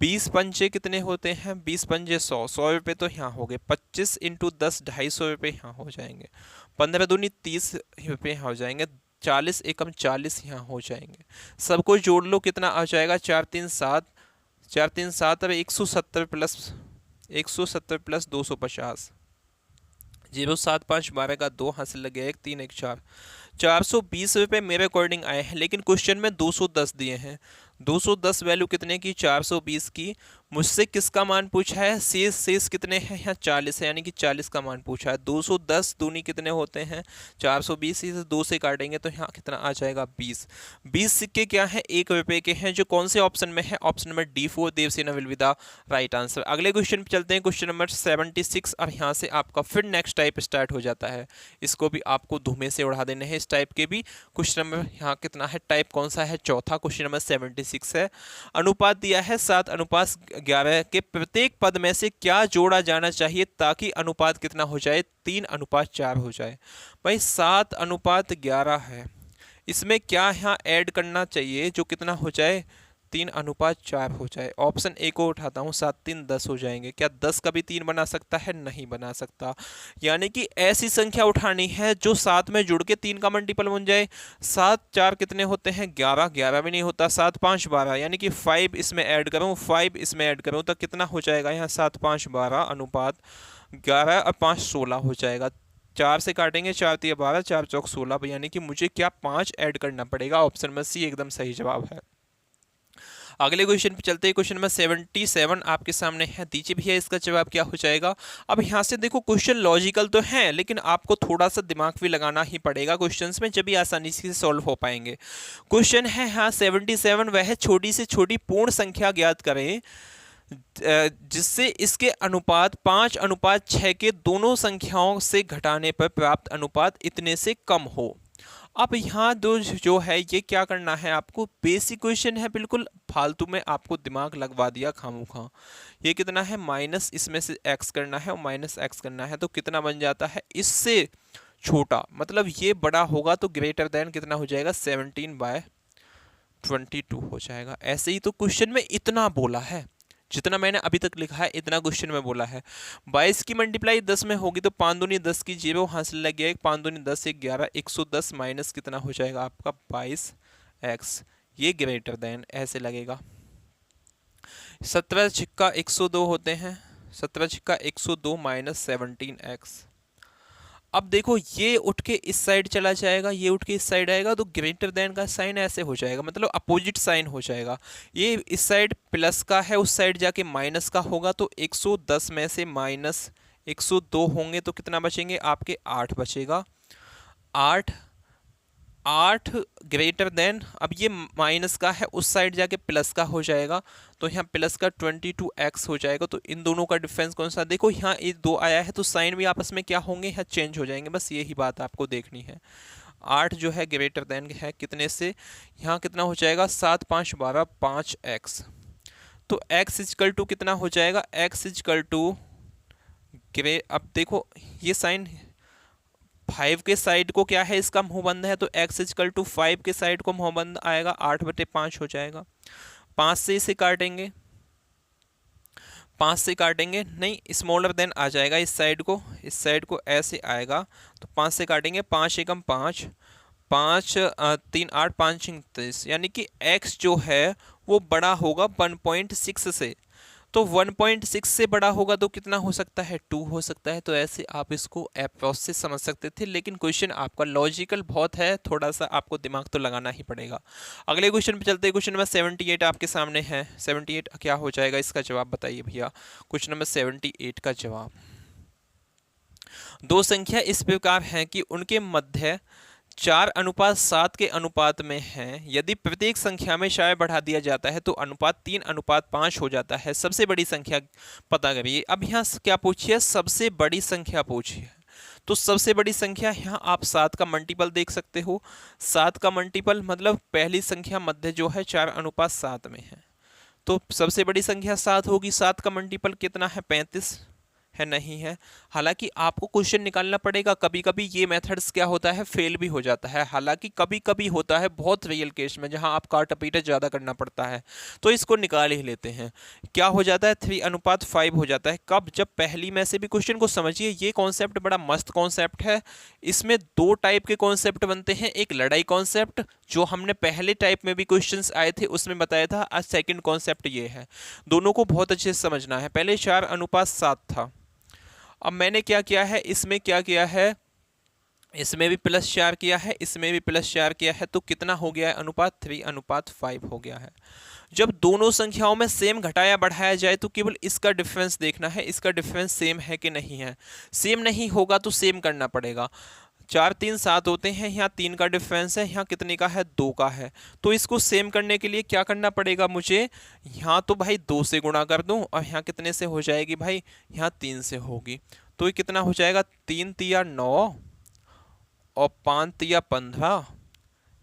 20 पंजे कितने होते हैं, 20 पंजे 100, 100 रुपये तो यहाँ हो गए। 25 इंटू 10 250 रुपये यहाँ हो जाएंगे। 15 दूनी 30 रुपये यहाँ हो जाएंगे। 40 एकम 40 यहाँ हो जाएंगे। सबको जोड़ लो, कितना आ जाएगा, 4 3 7, 4 3 7, अब 170 प्लस 250, 0 7 5 12 का 2 हाथ से लग गया, 1 3 1 4, 420 रुपये मेरे अकॉर्डिंग आए हैं। लेकिन क्वेश्चन में 210 दिए हैं। 210 वैल्यू कितने की, 420 की। मुझसे किसका मान पूछा है, शेष कितने हैं, यहाँ 40 है, यानी कि 40 का मान पूछा है। 210 दूनी कितने होते हैं, 420, इसे 2 से काटेंगे तो यहाँ कितना आ जाएगा, 20। 20 सिक्के क्या है, 1 रुपये के हैं, जो कौन से ऑप्शन में है, option number D4, Devasena will be the right answer. अगले क्वेश्चन पे चलते हैं, क्वेश्चन नंबर 76, और यहाँ से आपका फिर नेक्स्ट टाइप स्टार्ट हो जाता है। इसको भी आपको धुएं से उड़ा देने हैं। इस टाइप के भी क्वेश्चन नंबर यहाँ कितना है, टाइप कौन सा है, चौथा। क्वेश्चन नंबर 76 है। अनुपात दिया है 7:11 के प्रत्येक पद में से क्या जोड़ा जाना चाहिए ताकि अनुपात कितना हो जाए, 3:4 हो जाए। भाई 7:11 है, इसमें क्या यहाँ ऐड करना चाहिए जो कितना हो जाए, 3:4 हो जाए। ऑप्शन ए को उठाता हूँ, 7 3 10 हो जाएंगे। क्या 10 कभी 3 बना सकता है, नहीं बना सकता। यानी कि ऐसी संख्या उठानी है जो 7 में जुड़ के 3 का मल्टीपल बन जाए। 7 4 कितने होते हैं, 11, 11 भी नहीं होता। 7 5 12, यानी कि 5 इसमें ऐड करूँ, 5 इसमें ऐड करूँ तो कितना हो जाएगा, यहाँ 7 5 12 अनुपात 11 और 5 16 हो जाएगा। 4 से काटेंगे, 4 3 12, 4 चौक 16, यानी कि मुझे क्या 5 ऐड करना पड़ेगा। ऑप्शन में सी एकदम सही जवाब है। अगले क्वेश्चन पे चलते हैं, क्वेश्चन नंबर 77 आपके सामने है। दीजिए भैया इसका जवाब क्या हो जाएगा। अब यहाँ से देखो क्वेश्चन लॉजिकल तो है, लेकिन आपको थोड़ा सा दिमाग भी लगाना ही पड़ेगा क्वेश्चंस में, जब भी आसानी से सॉल्व हो पाएंगे। क्वेश्चन है यहाँ 77, वह छोटी से छोटी पूर्ण संख्या ज्ञात करें जिससे इसके अनुपात 5:6 के दोनों संख्याओं से घटाने पर प्राप्त अनुपात इतने से कम हो। अब यहाँ जो है ये क्या करना है आपको, बेसिक क्वेश्चन है, बिल्कुल फालतू में आपको दिमाग लगवा दिया खामोखा। ये कितना है, माइनस इसमें से x करना है और माइनस x करना है, तो कितना बन जाता है, इससे छोटा, मतलब ये बड़ा होगा तो ग्रेटर देन कितना हो जाएगा, 17/22 हो जाएगा। ऐसे ही तो क्वेश्चन में इतना बोला है, जितना मैंने अभी तक लिखा है इतना क्वेश्चन में बोला है। 22 की मल्टीप्लाई 10 में होगी तो 5 दूनी 10 की 0 हासिल लग गया, 5 दूनी 10 1 11, 110 माइनस कितना हो जाएगा आपका 22x, ये ग्रेटर देन ऐसे लगेगा। 17 छिक्का 102 होते हैं, 17 छिक्का 102 माइनस 17x। अब देखो ये उठ के इस साइड चला जाएगा, ये उठ के इस साइड आएगा, तो ग्रेटर देन का साइन ऐसे हो जाएगा, मतलब अपोजिट साइन हो जाएगा। ये इस साइड प्लस का है, उस साइड जाके माइनस का होगा, तो 110 में से माइनस 102 होंगे तो कितना बचेंगे आपके, 8 बचेगा। 8 ग्रेटर देन, अब ये माइनस का है, उस साइड जाके प्लस का हो जाएगा, तो यहाँ प्लस का 22x हो जाएगा। तो इन दोनों का डिफरेंस कौन सा, देखो यहाँ ये 2 आया है तो साइन भी आपस में क्या होंगे, यहाँ चेंज हो जाएंगे, बस यही बात आपको देखनी है। 8 जो है ग्रेटर देन है कितने से, यहाँ कितना हो जाएगा, 7 5 12 5x, तो x इजकल टू कितना हो जाएगा, x इजकल टू अब देखो ये साइन 5 के साइड को क्या है, इसका मुंह बंद है, तो x इजकल टू 5 के साइड को मुंह बंद आएगा, 8/5 हो जाएगा। 5 से इसे काटेंगे, 5 से काटेंगे नहीं, स्मॉलर देन आ जाएगा, इस साइड को ऐसे आएगा, तो 5 से काटेंगे, 5 एकम 5, 5 3 8 5 29, यानी कि x जो है वो बड़ा होगा 1.6 से, तो 1.6 से बड़ा होगा तो कितना हो सकता है, 2 हो सकता है। तो ऐसे आप इसको अप्रॉक्स से समझ सकते थे, लेकिन क्वेश्चन आपका लॉजिकल बहुत है, थोड़ा सा आपको दिमाग तो लगाना ही पड़ेगा। अगले क्वेश्चन पे चलते हैं, क्वेश्चन नंबर 78 आपके सामने है। 78 क्या हो जाएगा, इसका जवाब बताइए भैया। क्वेश्चन नंबर 78 का जवाब, दो संख्या इस प्रकार है कि उनके मध्य 4:7 के अनुपात में है। यदि प्रत्येक संख्या में शायद बढ़ा दिया जाता है तो अनुपात 3:5 हो जाता है। सबसे बड़ी संख्या पता करिए। अब यहाँ क्या पूछिए, सबसे बड़ी संख्या पूछिए, तो सबसे बड़ी संख्या यहाँ आप 7 का मल्टीपल देख सकते हो। 7 का मल्टीपल मतलब पहली संख्या मध्य जो है 4:7 में है, तो सबसे बड़ी संख्या 7 होगी। 7 का मल्टीपल कितना है, 35 है, नहीं है। हालांकि आपको क्वेश्चन निकालना पड़ेगा, कभी कभी ये मेथड्स क्या होता है फेल भी हो जाता है, हालांकि कभी कभी होता है बहुत रियल केस में जहां आप काटा-पीटा ज़्यादा करना पड़ता है तो इसको निकाल ही लेते हैं। क्या हो जाता है 3:5 हो जाता है, कब, जब पहली में से भी क्वेश्चन को समझिए, ये कॉन्सेप्ट बड़ा मस्त कॉन्सेप्ट है। इसमें दो टाइप के कॉन्सेप्ट बनते हैं, एक लड़ाई कॉन्सेप्ट जो हमने पहले टाइप में भी क्वेश्चंस आए थे उसमें बताया था, आज सेकंड कॉन्सेप्ट ये है। दोनों को बहुत अच्छे से समझना है। पहले 4:7 था, अब मैंने क्या किया है, इसमें क्या किया है, इसमें भी +4 किया है, इसमें भी +4 किया है, तो कितना हो गया है अनुपात, 3:5 हो गया है। जब दोनों संख्याओं में सेम घटाया बढ़ाया जाए तो केवल इसका डिफरेंस देखना है, इसका डिफरेंस सेम है कि नहीं है। सेम नहीं होगा तो सेम करना पड़ेगा। 4 3 7 होते हैं, यहाँ 3 का डिफरेंस है, यहाँ कितने का है, 2 का है। तो इसको सेम करने के लिए क्या करना पड़ेगा मुझे, यहाँ तो भाई 2 से गुणा कर दूं और यहाँ कितने से हो जाएगी भाई, यहाँ 3 से होगी। तो ये कितना हो जाएगा, 3 तिया 9 और 5 तिया 15,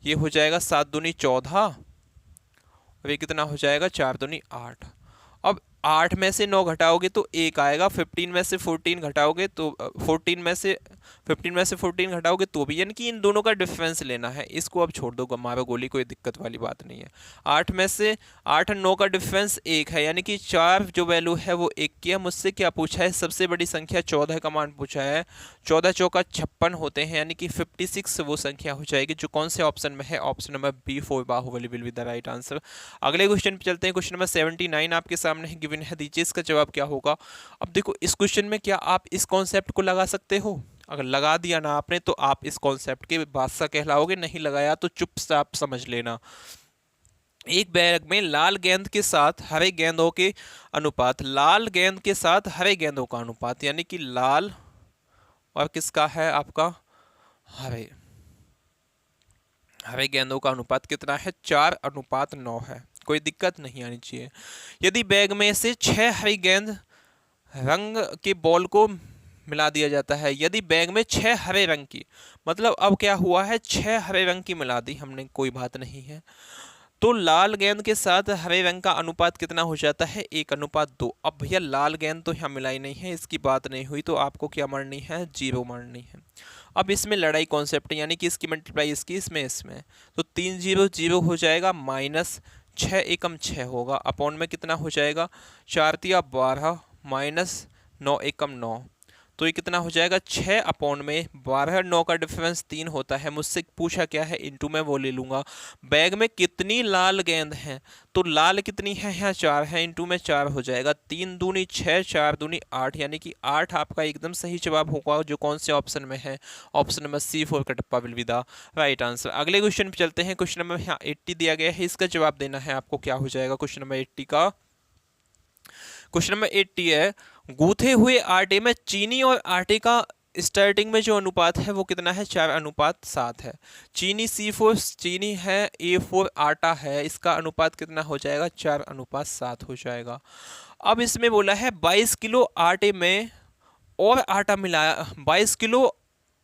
ये हो जाएगा 7 दूनी 14 और ये कितना हो जाएगा, 4 दूनी 8। अब 8 में से 9 घटाओगे तो 1 आएगा, 15 में से 14 घटाओगे तो 15 में से 14 घटाओगे तो भी, यानी कि इन दोनों का डिफरेंस लेना है। इसको अब छोड़ दो, मारो गोली, कोई दिक्कत वाली बात नहीं है। 8 में से 8 और 9 का डिफरेंस 1 है, यानी कि 4 जो वैल्यू है वो 1 की है। मुझसे क्या पूछा है, सबसे बड़ी संख्या 14 का मान पूछा है। 14 चौका 56 होते हैं, यानी कि 56 वो संख्या हो जाएगी जो कौन से ऑप्शन में है, option number B 4 Baahubali will be the right answer. अगले क्वेश्चन पे चलते हैं। क्वेश्चन नंबर 79 आपके सामने है, गिवन है, दीजिए इसका जवाब क्या होगा। अब देखो इस क्वेश्चन में क्या आप इस कॉन्सेप्ट को लगा सकते हो, अगर लगा दिया ना आपने तो आप इस कॉन्सेप्ट के बादशाह कहलाओगे, नहीं लगाया तो चुपचाप समझ लेना। एक बैग में लाल गेंद के साथ हरे गेंदों के अनुपात, लाल गेंद के साथ हरे गेंदों का अनुपात, यानी कि लाल और किसका है आपका, हरे, हरे गेंदों का अनुपात कितना है, 4:9 है। कोई दिक्कत नहीं आनी चाहिए। यदि बैग में से 6 हरी गेंद रंग के बॉल को मिला दिया जाता है, यदि बैग में 6 हरे रंग की, मतलब अब क्या हुआ है, 6 हरे रंग की मिला दी हमने, कोई बात नहीं है, तो लाल गेंद के साथ हरे रंग का अनुपात कितना हो जाता है, 1:2। अब भैया लाल गेंद तो यहाँ मिलाई नहीं है, इसकी बात नहीं हुई, तो आपको क्या माननी है, 0 माननी है। अब इसमें लड़ाई कॉन्सेप्ट, यानी कि इसकी मल्टीप्लाई इसकी इसमें, तो 3 0 0 हो जाएगा, माइनस 6 एकम 6 होगा, अपॉन में कितना हो जाएगा, 4 तिया 12 माइनस 9 एकम 9, तो ये कितना हो जाएगा, 6 अपॉन में 12, 9 का डिफरेंस 3 होता है। मुझसे पूछा क्या है, इनटू में वो ले लूंगा। बैग में कितनी लाल गेंद हैं, तो लाल कितनी है, यहाँ 4 है, इनटू में 4 हो जाएगा, 3 दूनी 6 4 दूनी 8, यानी कि 8 आपका एकदम सही जवाब होगा, जो कौन से ऑप्शन में है, ऑप्शन नंबर C4 का टप्पा will be the right answer. अगले क्वेश्चन पे चलते हैं। क्वेश्चन नंबर यहाँ 80 दिया गया है, इसका जवाब देना है आपको, क्या हो जाएगा क्वेश्चन नंबर 80 का। क्वेश्चन नंबर 80 है, गूथे हुए आटे में चीनी और आटे का स्टार्टिंग में जो अनुपात है वो कितना है, 4:7 है। चीनी C4 चीनी है, A4 आटा है, इसका अनुपात कितना हो जाएगा, 4:7 हो जाएगा। अब इसमें बोला है 22 किलो आटे में और आटा मिलाया, 22 किलो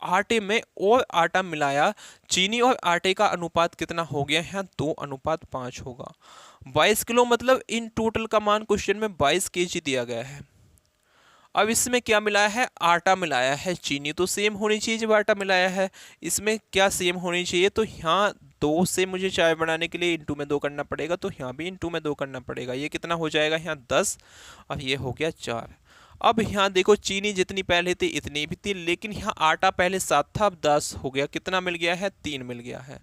आटे में और आटा मिलाया, चीनी और आटे का अनुपात कितना हो गया है, 2:5 होगा। 22 किलो मतलब इन टोटल का मान क्वेश्चन में 22 kg दिया गया है। अब इसमें क्या मिलाया है, आटा मिलाया है, चीनी तो सेम होनी चाहिए जब आटा मिलाया है, इसमें क्या सेम होनी चाहिए, तो यहाँ 2 से मुझे चाय बनाने के लिए इंटू में 2 करना पड़ेगा, तो यहाँ भी इंटू में 2 करना पड़ेगा। ये कितना हो जाएगा, यहाँ 10 और ये हो गया 4। अब यहाँ देखो चीनी जितनी पहले थी इतनी भी थी, लेकिन यहाँ आटा पहले 7 था, अब 10 हो गया, कितना मिल गया है, 3 मिल गया है।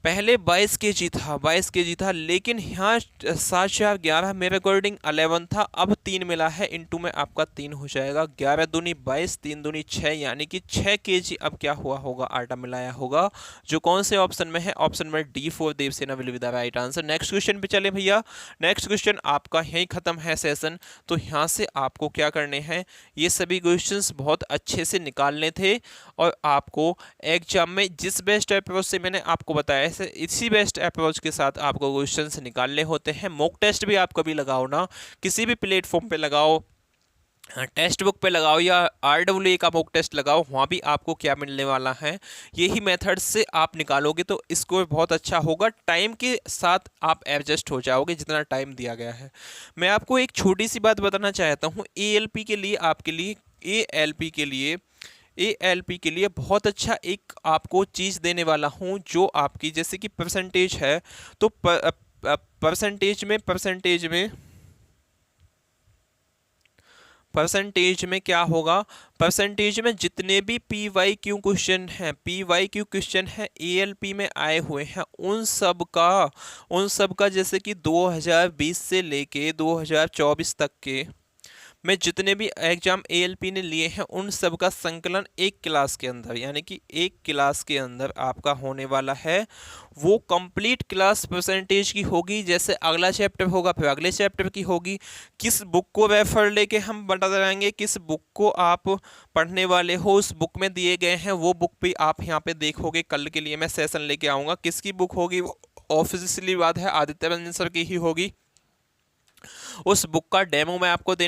पहले 22 kg था, 22 kg था, लेकिन यहाँ 7 4 11 मेरे अकॉर्डिंग 11 था, अब 3 मिला है, इनटू में आपका 3 हो जाएगा, 11 दूनी 22 3 दूनी 6, यानी कि 6 kg अब क्या हुआ होगा, आटा मिलाया होगा, जो कौन से ऑप्शन में है, ऑप्शन में D4 Devasena will be the right answer. Next question पे चले भैया। नेक्स्ट क्वेश्चन आपका यहीं खत्म है सेशन, तो यहाँ से आपको क्या करने हैं, ये सभी क्वेश्चंस बहुत अच्छे से निकालने थे, और आपको एग्जाम में जिस बेस्ट अप्रोच से मैंने आपको बताया इसी बेस्ट अप्रोच के साथ आपको क्वेश्चंस निकालने होते हैं। मॉक टेस्ट भी आप कभी लगाओ ना, किसी भी प्लेटफॉर्म पे लगाओ, टेक्स्ट बुक पे लगाओ या RWA का मॉक टेस्ट लगाओ, वहाँ भी आपको क्या मिलने वाला है, यही मेथड से आप निकालोगे तो स्कोर बहुत अच्छा होगा। टाइम के साथ आप एडजस्ट हो जाओगे जितना टाइम दिया गया है। मैं आपको एक छोटी सी बात बताना चाहता हूँ, ALP के लिए आपके लिए ALP के लिए ALP के लिए बहुत अच्छा एक आपको चीज़ देने वाला हूँ, जो आपकी जैसे कि परसेंटेज है, तो परसेंटेज में क्या होगा, परसेंटेज में जितने भी PYQ क्वेश्चन हैं ALP में आए हुए हैं, उन सब का जैसे कि 2020 से लेके 2024 तक के में जितने भी एग्जाम ALP ने लिए हैं, उन सब का संकलन एक क्लास के अंदर, यानी कि एक क्लास के अंदर आपका होने वाला है। वो कंप्लीट क्लास परसेंटेज की होगी, जैसे अगला चैप्टर होगा फिर अगले चैप्टर की होगी। किस बुक को रेफर लेके हम बता देंगे, किस बुक को आप पढ़ने वाले हो, उस बुक में दिए गए हैं वो बुक भी आप यहाँ पे देखोगे। कल के लिए मैं सेशन लेके आऊँगा, किसकी बुक होगी, ऑब्वियसली बात है आदित्य रंजन सर की ही होगी। उस बुक का डेमो मैं आपको